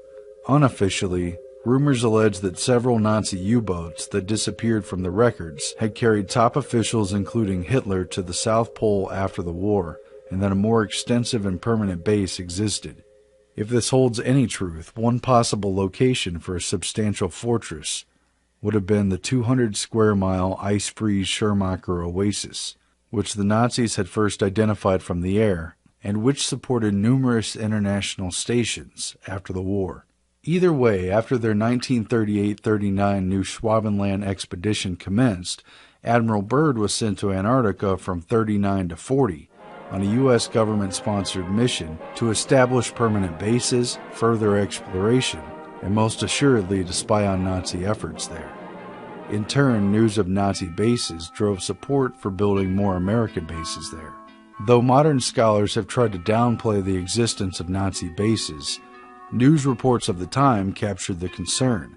Speaker 5: Unofficially, rumors allege that several Nazi U-boats that disappeared from the records had carried top officials including Hitler to the South Pole after the war, and that a more extensive and permanent base existed. If this holds any truth, one possible location for a substantial fortress would have been the 200-square-mile ice-free Schirmacher Oasis, which the Nazis had first identified from the air, and which supported numerous international stations after the war. Either way, after their 1938-39 Neuschwabenland expedition commenced, Admiral Byrd was sent to Antarctica from 39 to 40, on a U.S. government-sponsored mission to establish permanent bases, further exploration, and most assuredly to spy on Nazi efforts there. In turn, news of Nazi bases drove support for building more American bases there. Though modern scholars have tried to downplay the existence of Nazi bases, news reports of the time captured the concern,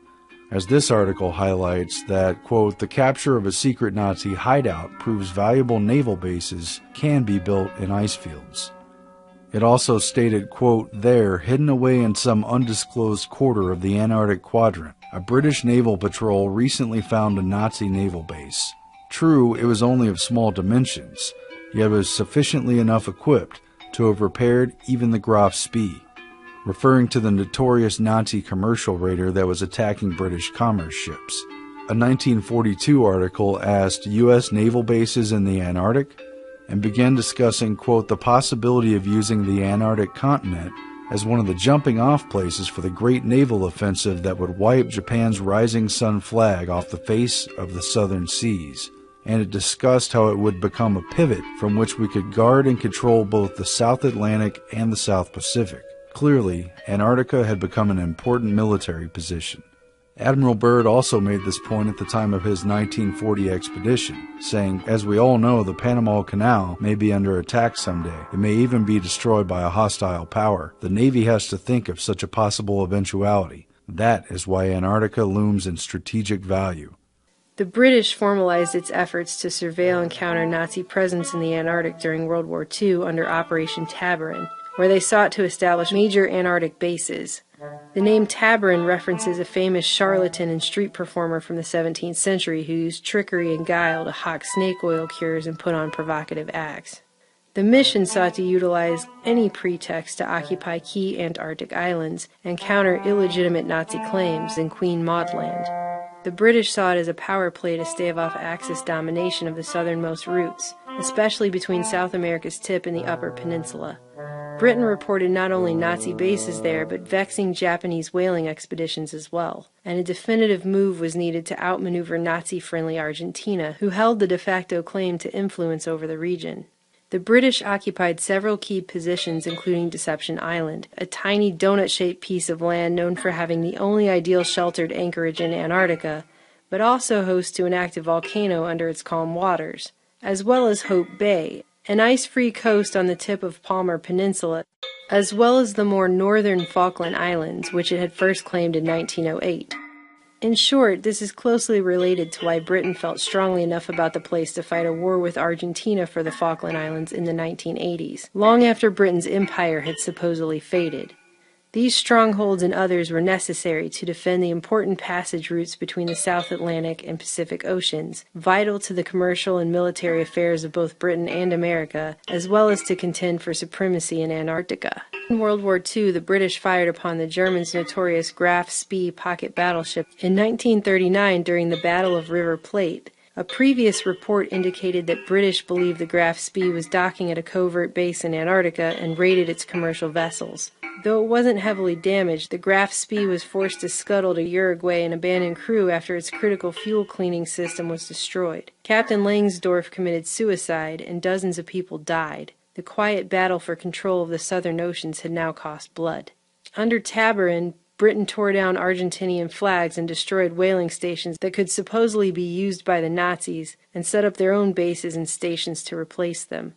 Speaker 5: as this article highlights that, quote, the capture of a secret Nazi hideout proves valuable naval bases can be built in ice fields. It also stated, quote, there, hidden away in some undisclosed quarter of the Antarctic quadrant, a British naval patrol recently found a Nazi naval base. True, it was only of small dimensions, yet was sufficiently enough equipped to have repaired even the Graf Spee, referring to the notorious Nazi commercial raider that was attacking British commerce ships. A 1942 article asked U.S. naval bases in the Antarctic and began discussing, quote, the possibility of using the Antarctic continent as one of the jumping-off places for the great naval offensive that would wipe Japan's rising sun flag off the face of the southern seas. And it discussed how it would become a pivot from which we could guard and control both the South Atlantic and the South Pacific. Clearly, Antarctica had become an important military position. Admiral Byrd also made this point at the time of his 1940 expedition, saying, as we all know, the Panama Canal may be under attack someday. It may even be destroyed by a hostile power. The Navy has to think of such a possible eventuality. That is why Antarctica looms in strategic value.
Speaker 7: The British formalized its efforts to surveil and counter Nazi presence in the Antarctic during World War II under Operation Tabarin, where they sought to establish major Antarctic bases. The name Tabarin references a famous charlatan and street performer from the 17th century who used trickery and guile to hawk snake oil cures and put on provocative acts. The mission sought to utilize any pretext to occupy key Antarctic islands and counter illegitimate Nazi claims in Queen Maud Land. The British saw it as a power play to stave off Axis domination of the southernmost routes, especially between South America's tip and the Upper Peninsula. Britain reported not only Nazi bases there, but vexing Japanese whaling expeditions as well, and a definitive move was needed to outmaneuver Nazi-friendly Argentina, who held the de facto claim to influence over the region. The British occupied several key positions, including Deception Island, a tiny donut-shaped piece of land known for having the only ideal sheltered anchorage in Antarctica, but also host to an active volcano under its calm waters, as well as Hope Bay, an ice-free coast on the tip of Palmer Peninsula, as well as the more northern Falkland Islands, which it had first claimed in 1908. In short, this is closely related to why Britain felt strongly enough about the place to fight a war with Argentina for the Falkland Islands in the 1980s, long after Britain's empire had supposedly faded. These strongholds and others were necessary to defend the important passage routes between the South Atlantic and Pacific Oceans, vital to the commercial and military affairs of both Britain and America, as well as to contend for supremacy in Antarctica. In World War II, the British fired upon the Germans' notorious Graf Spee pocket battleship in 1939 during the Battle of River Plate. A previous report indicated that British believed the Graf Spee was docking at a covert base in Antarctica and raided its commercial vessels. Though it wasn't heavily damaged, the Graf Spee was forced to scuttle to Uruguay and abandon crew after its critical fuel cleaning system was destroyed. Captain Langsdorff committed suicide, and dozens of people died. The quiet battle for control of the southern oceans had now cost blood. Under Tabarin, Britain tore down Argentinian flags and destroyed whaling stations that could supposedly be used by the Nazis and set up their own bases and stations to replace them.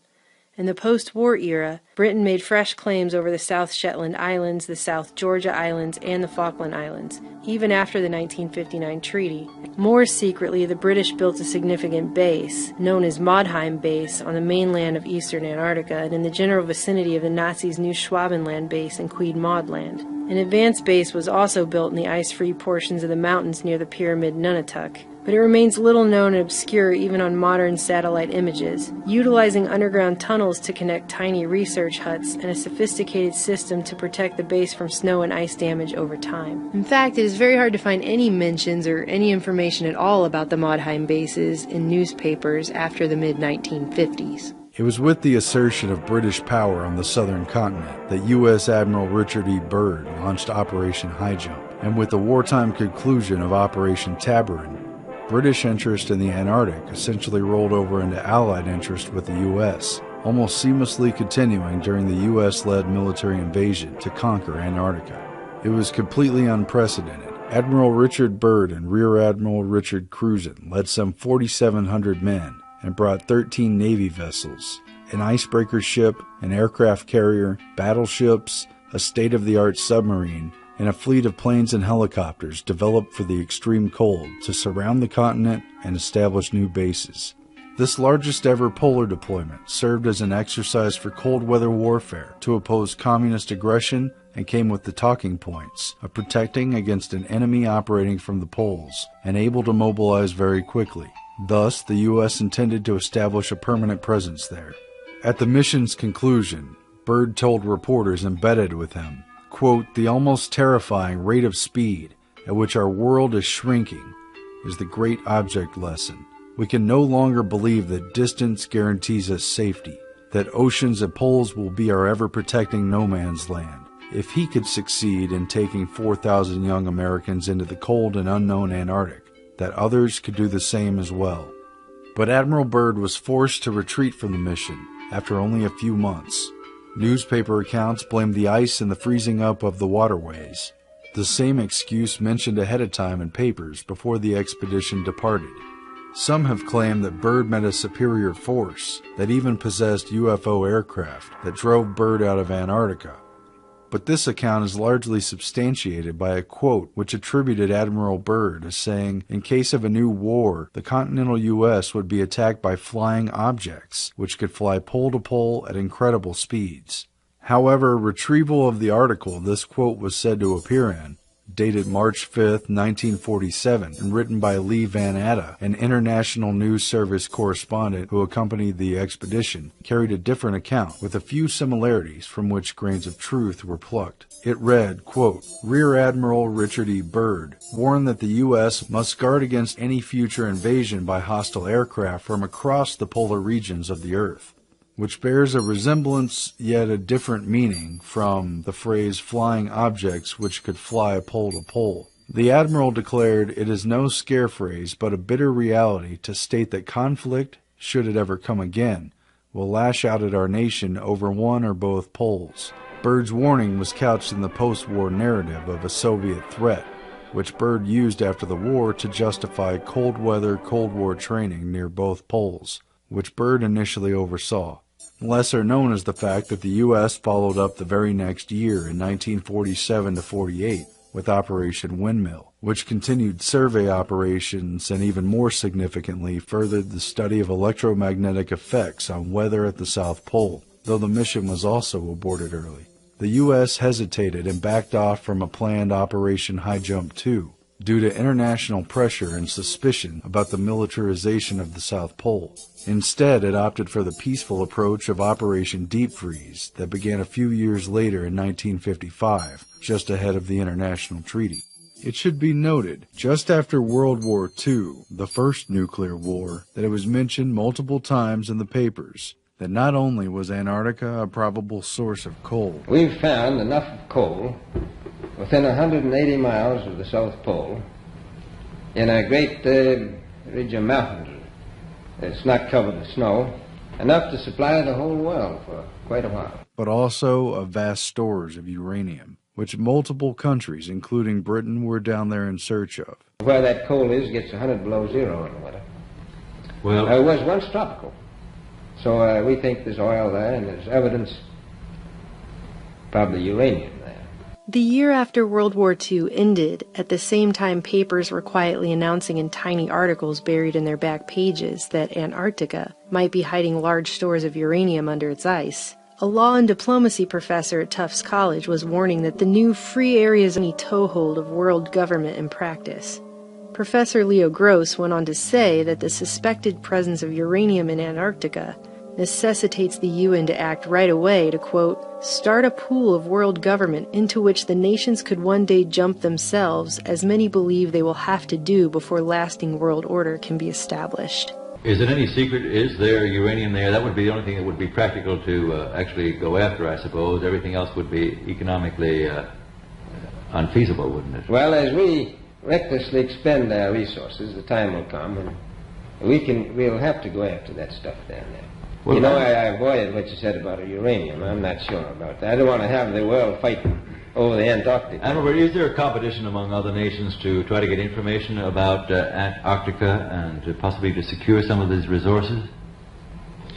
Speaker 7: In the post-war era, Britain made fresh claims over the South Shetland Islands, the South Georgia Islands, and the Falkland Islands, even after the 1959 treaty. More secretly, the British built a significant base, known as Modheim Base, on the mainland of eastern Antarctica and in the general vicinity of the Nazis' new Schwabenland base in Queen Maud Land. An advanced base was also built in the ice-free portions of the mountains near the pyramid Nunatak, but it remains little known and obscure even on modern satellite images, utilizing underground tunnels to connect tiny research huts and a sophisticated system to protect the base from snow and ice damage over time. In fact, it is very hard to find any mentions or any information at all about the Modheim bases in newspapers after the mid-1950s.
Speaker 5: It was with the assertion of British power on the southern continent that U.S. Admiral Richard E. Byrd launched Operation High Jump, and with the wartime conclusion of Operation Tabarin, British interest in the Antarctic essentially rolled over into Allied interest with the U.S., almost seamlessly continuing during the U.S.-led military invasion to conquer Antarctica. It was completely unprecedented. Admiral Richard Byrd and Rear Admiral Richard Cruzen led some 4,700 men and brought 13 Navy vessels, an icebreaker ship, an aircraft carrier, battleships, a state-of-the-art submarine, and a fleet of planes and helicopters developed for the extreme cold to surround the continent and establish new bases. This largest ever polar deployment served as an exercise for cold weather warfare to oppose communist aggression and came with the talking points of protecting against an enemy operating from the poles and able to mobilize very quickly. Thus, the U.S. intended to establish a permanent presence there. At the mission's conclusion, Byrd told reporters embedded with him, quote, "The almost terrifying rate of speed at which our world is shrinking is the great object lesson. We can no longer believe that distance guarantees us safety, that oceans and poles will be our ever-protecting no man's land. If he could succeed in taking 4,000 young Americans into the cold and unknown Antarctic, that others could do the same as well." But Admiral Byrd was forced to retreat from the mission after only a few months. Newspaper accounts blamed the ice and the freezing up of the waterways, the same excuse mentioned ahead of time in papers before the expedition departed. Some have claimed that Byrd met a superior force that even possessed UFO aircraft that drove Byrd out of Antarctica. but this account is largely substantiated by a quote which attributed Admiral Byrd as saying, in case of a new war, the continental U.S. would be attacked by flying objects, which could fly pole to pole at incredible speeds. However, retrieval of the article this quote was said to appear in, dated March 5, 1947, and written by Lee Van Atta, an International News Service correspondent who accompanied the expedition, carried a different account, with a few similarities from which grains of truth were plucked. It read, quote, Rear Admiral Richard E. Byrd warned that the U.S. must guard against any future invasion by hostile aircraft from across the polar regions of the Earth, which bears a resemblance yet a different meaning from the phrase flying objects which could fly pole to pole. The Admiral declared it is no scare phrase but a bitter reality to state that conflict, should it ever come again, will lash out at our nation over one or both poles. Byrd's warning was couched in the post-war narrative of a Soviet threat, which Byrd used after the war to justify cold weather Cold War training near both poles, which Byrd initially oversaw. Lesser known is the fact that the U.S. followed up the very next year in 1947-48 with Operation Windmill, which continued survey operations and even more significantly furthered the study of electromagnetic effects on weather at the South Pole, though the mission was also aborted early. The U.S. hesitated and backed off from a planned Operation High Jump 2 due to international pressure and suspicion about the militarization of the South Pole. Instead, it opted for the peaceful approach of Operation Deep Freeze that began a few years later in 1955, just ahead of the international treaty. It should be noted, just after World War II, the first nuclear war, that it was mentioned multiple times in the papers that not only was Antarctica a probable source of coal.
Speaker 9: We've found enough coal within 180 miles of the South Pole in a great ridge of mountains. It's not covered with snow, enough to supply the whole world for quite a while.
Speaker 5: But also of vast stores of uranium, which multiple countries, including Britain, were down there in search of.
Speaker 9: Where that coal is gets 100 below zero in the winter.
Speaker 10: Well,
Speaker 9: it was once tropical. So we think there's oil there, and there's evidence, probably uranium there.
Speaker 7: The year after World War II ended, at the same time papers were quietly announcing in tiny articles buried in their back pages that Antarctica might be hiding large stores of uranium under its ice. A law and diplomacy professor at Tufts College was warning that the new free areas any toehold of world government and practice. Professor Leo Gross went on to say that the suspected presence of uranium in Antarctica necessitates the UN to act right away to, quote, start a pool of world government into which the nations could one day jump themselves, as many believe they will have to do before lasting world order can be established.
Speaker 10: Is it any secret? Is there uranium there? That would be the only thing that would be practical to actually go after, I suppose. Everything else would be economically unfeasible, wouldn't it?
Speaker 9: Well, as we recklessly expend our resources, the time will come when we'll have to go after that stuff down there. Well, you know, I avoided what you said about uranium. I'm not sure about that. I don't want to have the world fighting over the Antarctic.
Speaker 10: Admiral, is there a competition among other nations to try to get information about Antarctica and possibly to secure some of these resources?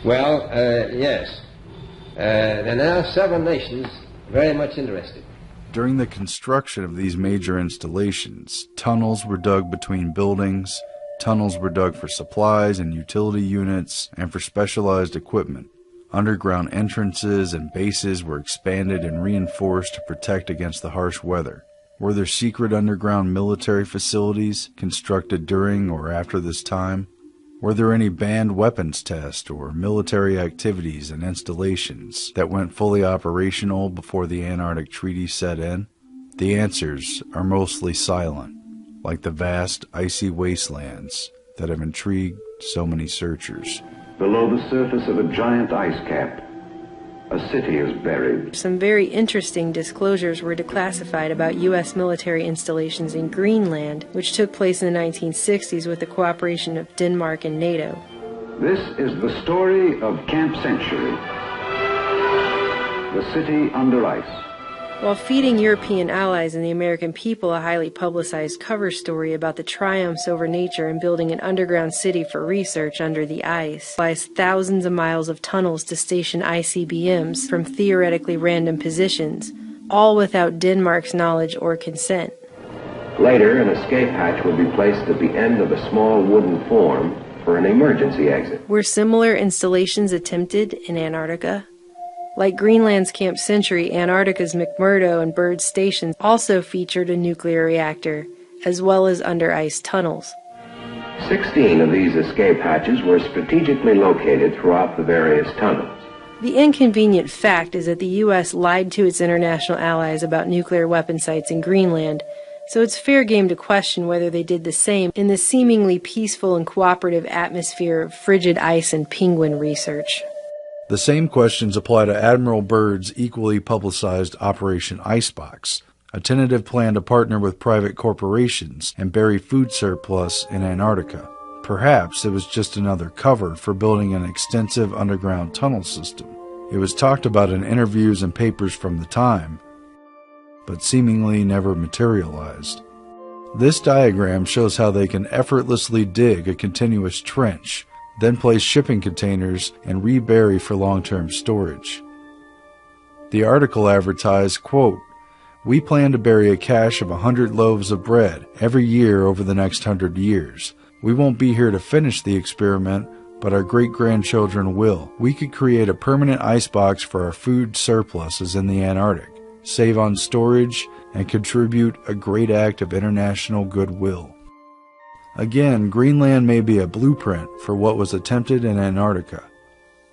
Speaker 9: Well, yes. There are now 7 nations very much interested.
Speaker 5: During the construction of these major installations, tunnels were dug between buildings, tunnels were dug for supplies and utility units and for specialized equipment. Underground entrances and bases were expanded and reinforced to protect against the harsh weather. Were there secret underground military facilities constructed during or after this time? Were there any banned weapons tests or military activities and installations that went fully operational before the Antarctic Treaty set in? The answers are mostly silent, like the vast icy wastelands that have intrigued so many searchers.
Speaker 8: Below the surface of a giant ice cap, a city is buried.
Speaker 7: Some very interesting disclosures were declassified about U.S. military installations in Greenland, which took place in the 1960s with the cooperation of Denmark and NATO.
Speaker 8: This is the story of Camp Century, the city under ice.
Speaker 7: While feeding European allies and the American people a highly publicized cover story about the triumphs over nature and building an underground city for research under the ice, lies thousands of miles of tunnels to station ICBMs from theoretically random positions, all without Denmark's knowledge or consent.
Speaker 8: Later, an escape hatch would be placed at the end of a small wooden form for an emergency exit.
Speaker 7: Were similar installations attempted in Antarctica? Like Greenland's Camp Century, Antarctica's McMurdo and Byrd stations also featured a nuclear reactor, as well as under-ice tunnels.
Speaker 8: 16 of these escape hatches were strategically located throughout the various tunnels.
Speaker 7: The inconvenient fact is that the U.S. lied to its international allies about nuclear weapon sites in Greenland, so it's fair game to question whether they did the same in the seemingly peaceful and cooperative atmosphere of frigid ice and penguin research.
Speaker 5: The same questions apply to Admiral Byrd's equally publicized Operation Icebox, a tentative plan to partner with private corporations and bury food surplus in Antarctica. Perhaps it was just another cover for building an extensive underground tunnel system. It was talked about in interviews and papers from the time, but seemingly never materialized. This diagram shows how they can effortlessly dig a continuous trench, then place shipping containers and rebury for long-term storage. The article advertised, quote, "We plan to bury a cache of 100 loaves of bread every year over the next 100 years. We won't be here to finish the experiment, but our great-grandchildren will. We could create a permanent icebox for our food surpluses in the Antarctic, save on storage, and contribute a great act of international goodwill." Again, Greenland may be a blueprint for what was attempted in Antarctica.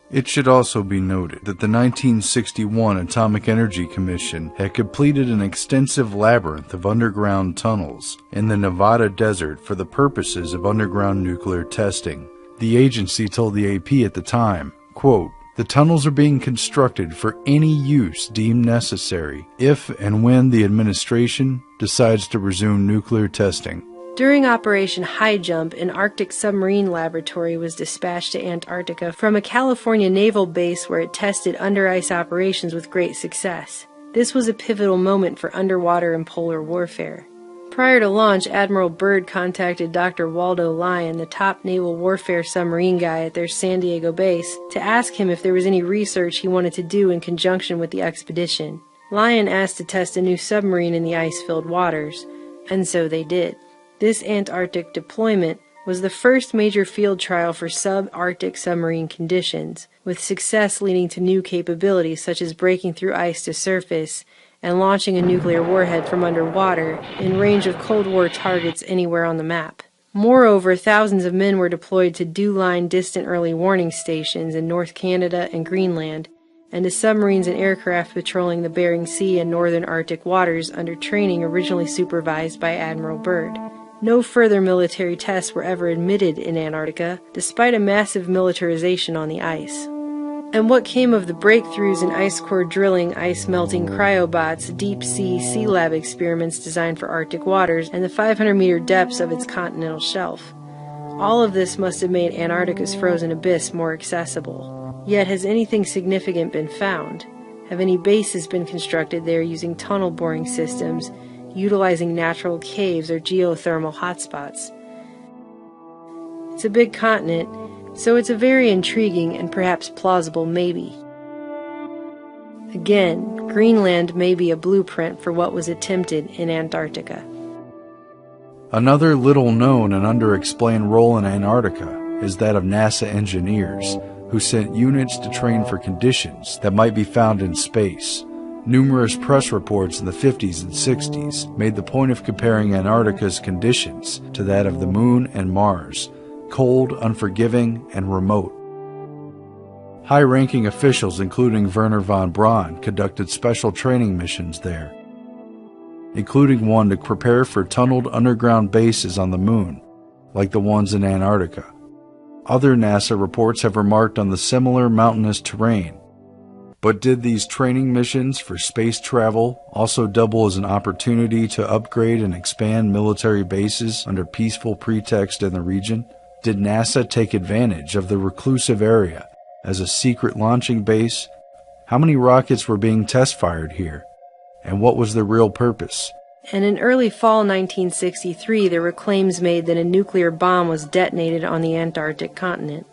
Speaker 5: It should also be noted that the 1961 Atomic Energy Commission had completed an extensive labyrinth of underground tunnels in the Nevada desert for the purposes of underground nuclear testing. The agency told the AP at the time, quote, "The tunnels are being constructed for any use deemed necessary if and when the administration decides to resume nuclear testing."
Speaker 7: During Operation High Jump, an Arctic submarine laboratory was dispatched to Antarctica from a California naval base where it tested under-ice operations with great success. This was a pivotal moment for underwater and polar warfare. Prior to launch, Admiral Byrd contacted Dr. Waldo Lyon, the top naval warfare submarine guy at their San Diego base, to ask him if there was any research he wanted to do in conjunction with the expedition. Lyon asked to test a new submarine in the ice-filled waters, and so they did. This Antarctic deployment was the first major field trial for subarctic submarine conditions, with success leading to new capabilities such as breaking through ice to surface and launching a nuclear warhead from underwater in range of Cold War targets anywhere on the map. Moreover, thousands of men were deployed to DEW-line distant early warning stations in North Canada and Greenland, and to submarines and aircraft patrolling the Bering Sea and northern Arctic waters under training originally supervised by Admiral Byrd. No further military tests were ever admitted in Antarctica, despite a massive militarization on the ice. And what came of the breakthroughs in ice core drilling, ice melting cryobots, deep-sea sea lab experiments designed for Arctic waters, and the 500-meter depths of its continental shelf? All of this must have made Antarctica's frozen abyss more accessible. Yet has anything significant been found? Have any bases been constructed there using tunnel boring systems, utilizing natural caves or geothermal hotspots? It's a big continent, so it's a very intriguing and perhaps plausible maybe. Again, Greenland may be a blueprint for what was attempted in Antarctica.
Speaker 5: Another little-known and underexplained role in Antarctica is that of NASA engineers, who sent units to train for conditions that might be found in space. Numerous press reports in the 50s and 60s made the point of comparing Antarctica's conditions to that of the Moon and Mars, cold, unforgiving, and remote. High-ranking officials, including Wernher von Braun, conducted special training missions there, including one to prepare for tunneled underground bases on the Moon, like the ones in Antarctica. Other NASA reports have remarked on the similar mountainous terrain. But did these training missions for space travel also double as an opportunity to upgrade and expand military bases under peaceful pretext in the region? Did NASA take advantage of the reclusive area as a secret launching base? How many rockets were being test-fired here? And what was their real purpose?
Speaker 7: And in early fall 1963, there were claims made that a nuclear bomb was detonated on the Antarctic continent.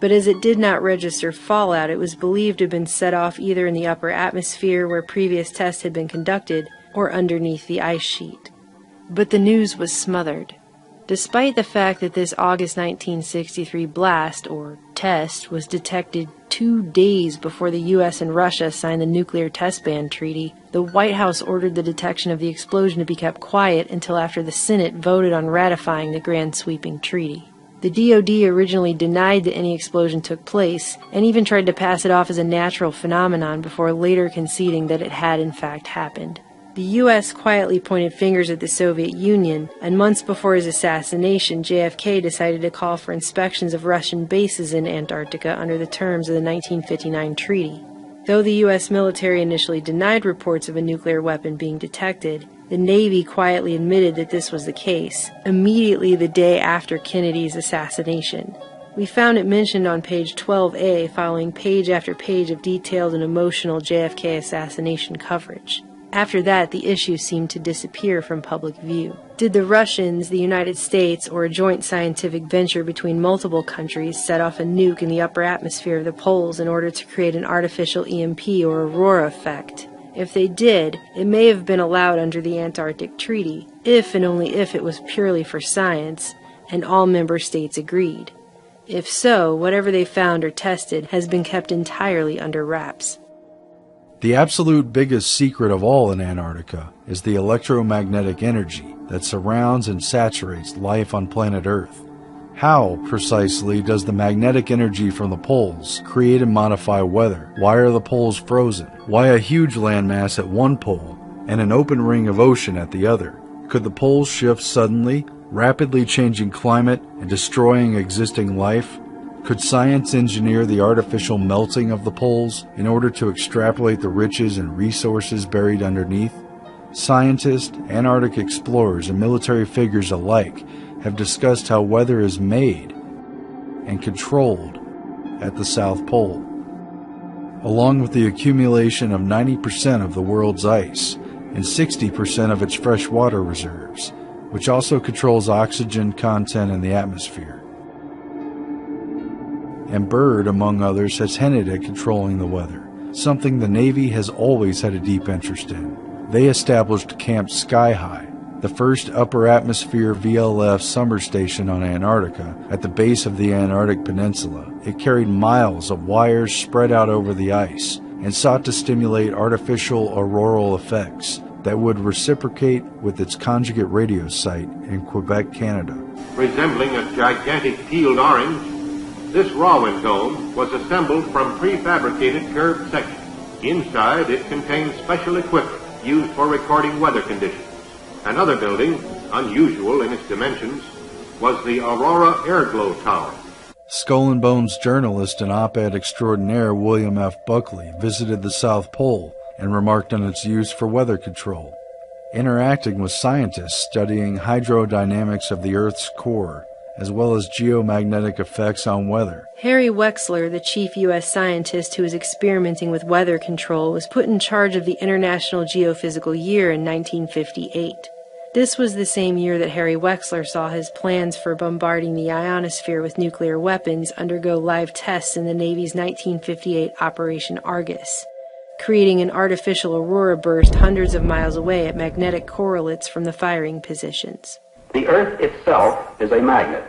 Speaker 7: but as it did not register fallout, it was believed to have been set off either in the upper atmosphere where previous tests had been conducted or underneath the ice sheet. But the news was smothered. Despite the fact that this August 1963 blast, or test, was detected 2 days before the U.S. and Russia signed the Nuclear Test Ban Treaty, the White House ordered the detection of the explosion to be kept quiet until after the Senate voted on ratifying the grand sweeping treaty. The DoD originally denied that any explosion took place, and even tried to pass it off as a natural phenomenon before later conceding that it had in fact happened. The U.S. quietly pointed fingers at the Soviet Union, and months before his assassination, JFK decided to call for inspections of Russian bases in Antarctica under the terms of the 1959 treaty. Though the U.S. military initially denied reports of a nuclear weapon being detected, the Navy quietly admitted that this was the case, immediately the day after Kennedy's assassination. We found it mentioned on page 12A following page after page of detailed and emotional JFK assassination coverage. After that, the issue seemed to disappear from public view. Did the Russians, the United States, or a joint scientific venture between multiple countries set off a nuke in the upper atmosphere of the poles in order to create an artificial EMP or aurora effect? If they did, it may have been allowed under the Antarctic Treaty, if and only if it was purely for science, and all member states agreed. If so, whatever they found or tested has been kept entirely under wraps.
Speaker 5: The absolute biggest secret of all in Antarctica is the electromagnetic energy that surrounds and saturates life on planet Earth. How, precisely, does the magnetic energy from the poles create and modify weather? Why are the poles frozen? Why a huge landmass at one pole and an open ring of ocean at the other? Could the poles shift suddenly, rapidly changing climate and destroying existing life? Could science engineer the artificial melting of the poles in order to extrapolate the riches and resources buried underneath? Scientists, Antarctic explorers, and military figures alike have discussed how weather is made and controlled at the South Pole. Along with the accumulation of 90% of the world's ice and 60% of its freshwater reserves, which also controls oxygen content in the atmosphere. And Byrd, among others, has hinted at controlling the weather, something the Navy has always had a deep interest in. They established Camp Sky High, the first upper atmosphere VLF summer station on Antarctica at the base of the Antarctic Peninsula. It carried miles of wires spread out over the ice and sought to stimulate artificial auroral effects that would reciprocate with its conjugate radio site in Quebec, Canada.
Speaker 6: Resembling a gigantic peeled orange, this Rowan dome was assembled from prefabricated curved sections. Inside, it contained special equipment used for recording weather conditions. Another building, unusual in its dimensions, was the Aurora Airglow Tower.
Speaker 5: Skull and Bones journalist and op-ed extraordinaire William F. Buckley visited the South Pole and remarked on its use for weather control, interacting with scientists studying hydrodynamics of the Earth's core, as well as geomagnetic effects on weather.
Speaker 7: Harry Wexler, the chief U.S. scientist who was experimenting with weather control, was put in charge of the International Geophysical Year in 1958. This was the same year that Harry Wexler saw his plans for bombarding the ionosphere with nuclear weapons undergo live tests in the Navy's 1958 Operation Argus, creating an artificial aurora burst hundreds of miles away at magnetic correlates from the firing positions.
Speaker 11: The Earth itself is a magnet.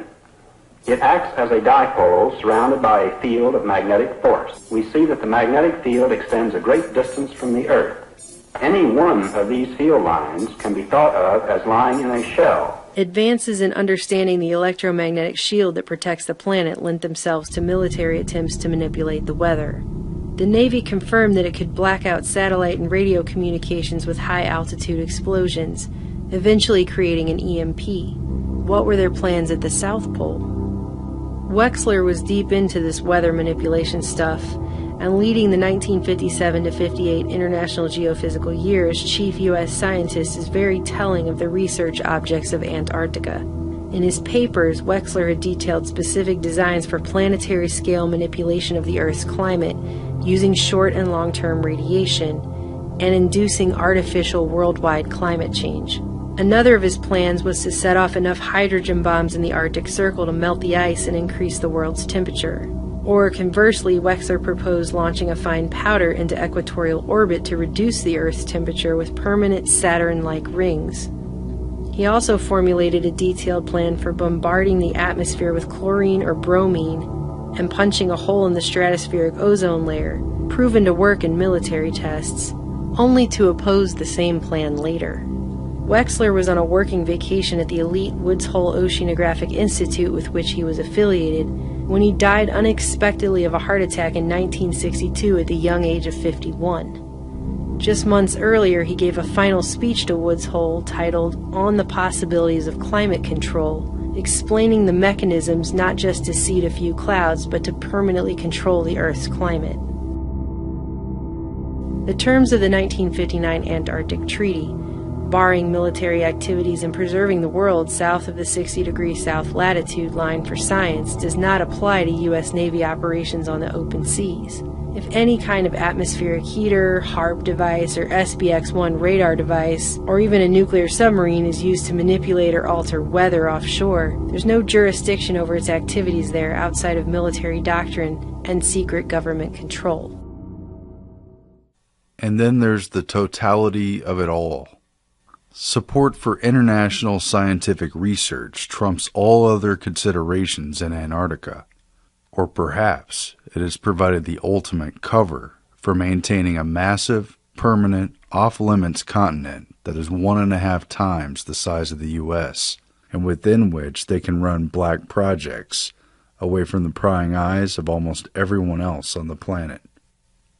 Speaker 11: It acts as a dipole surrounded by a field of magnetic force. We see that the magnetic field extends a great distance from the Earth. Any one of these field lines can be thought of as lying in a shell.
Speaker 7: Advances in understanding the electromagnetic shield that protects the planet lent themselves to military attempts to manipulate the weather. The Navy confirmed that it could black out satellite and radio communications with high-altitude explosions, eventually creating an EMP. What were their plans at the South Pole? Wexler was deep into this weather manipulation stuff, and leading the 1957-58 International Geophysical Year as chief U.S. scientist is very telling of the research objects of Antarctica. In his papers, Wexler had detailed specific designs for planetary-scale manipulation of the Earth's climate, using short and long-term radiation, and inducing artificial worldwide climate change. Another of his plans was to set off enough hydrogen bombs in the Arctic Circle to melt the ice and increase the world's temperature. Or conversely, Wexler proposed launching a fine powder into equatorial orbit to reduce the Earth's temperature with permanent Saturn-like rings. He also formulated a detailed plan for bombarding the atmosphere with chlorine or bromine and punching a hole in the stratospheric ozone layer, proven to work in military tests, only to oppose the same plan later. Wexler was on a working vacation at the elite Woods Hole Oceanographic Institute with which he was affiliated when he died unexpectedly of a heart attack in 1962 at the young age of 51. Just months earlier, he gave a final speech to Woods Hole titled On the Possibilities of Climate Control, explaining the mechanisms not just to seed a few clouds, but to permanently control the Earth's climate. The terms of the 1959 Antarctic Treaty, barring military activities and preserving the world south of the 60° south latitude line for science, does not apply to U.S. Navy operations on the open seas. If any kind of atmospheric heater, HARP device, or SBX-1 radar device, or even a nuclear submarine is used to manipulate or alter weather offshore, there's no jurisdiction over its activities there outside of military doctrine and secret government control.
Speaker 5: And then there's the totality of it all. Support for international scientific research trumps all other considerations in Antarctica. Or perhaps it has provided the ultimate cover for maintaining a massive, permanent, off-limits continent that is 1.5 times the size of the U.S., and within which they can run black projects away from the prying eyes of almost everyone else on the planet.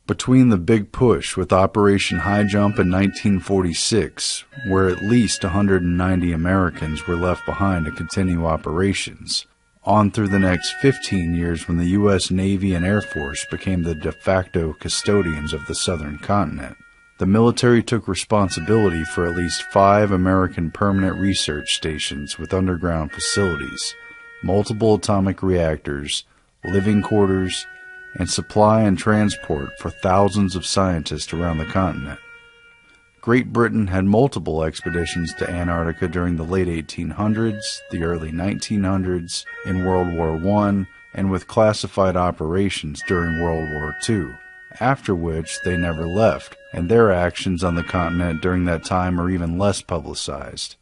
Speaker 5: Between the big push with Operation High Jump in 1946, where at least 190 Americans were left behind to continue operations, on through the next 15 years when the U.S. Navy and Air Force became the de facto custodians of the southern continent, the military took responsibility for at least 5 American permanent research stations with underground facilities, multiple atomic reactors, living quarters, and supply and transport for thousands of scientists around the continent. Great Britain had multiple expeditions to Antarctica during the late 1800s, the early 1900s, in World War I, and with classified operations during World War II, after which they never left, and their actions on the continent during that time are even less publicized.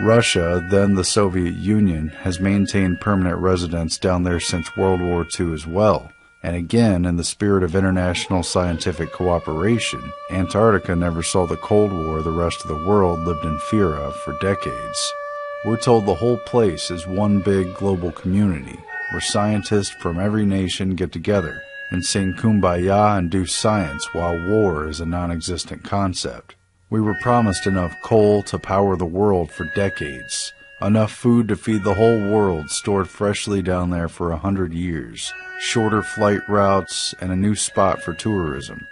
Speaker 5: Russia, then the Soviet Union, has maintained permanent residence down there since World War II as well. And again, in the spirit of international scientific cooperation, Antarctica never saw the Cold War the rest of the world lived in fear of for decades. We're told the whole place is one big global community, where scientists from every nation get together and sing Kumbaya and do science while war is a non-existent concept. We were promised enough coal to power the world for decades, enough food to feed the whole world stored freshly down there for 100 years, shorter flight routes, and a new spot for tourism.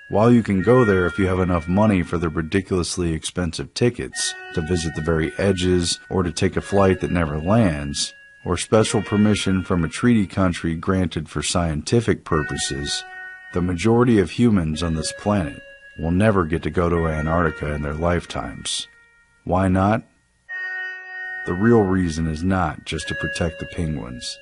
Speaker 5: While you can go there if you have enough money for the ridiculously expensive tickets to visit the very edges or to take a flight that never lands, or special permission from a treaty country granted for scientific purposes, the majority of humans on this planet will never get to go to Antarctica in their lifetimes. Why not? The real reason is not just to protect the penguins.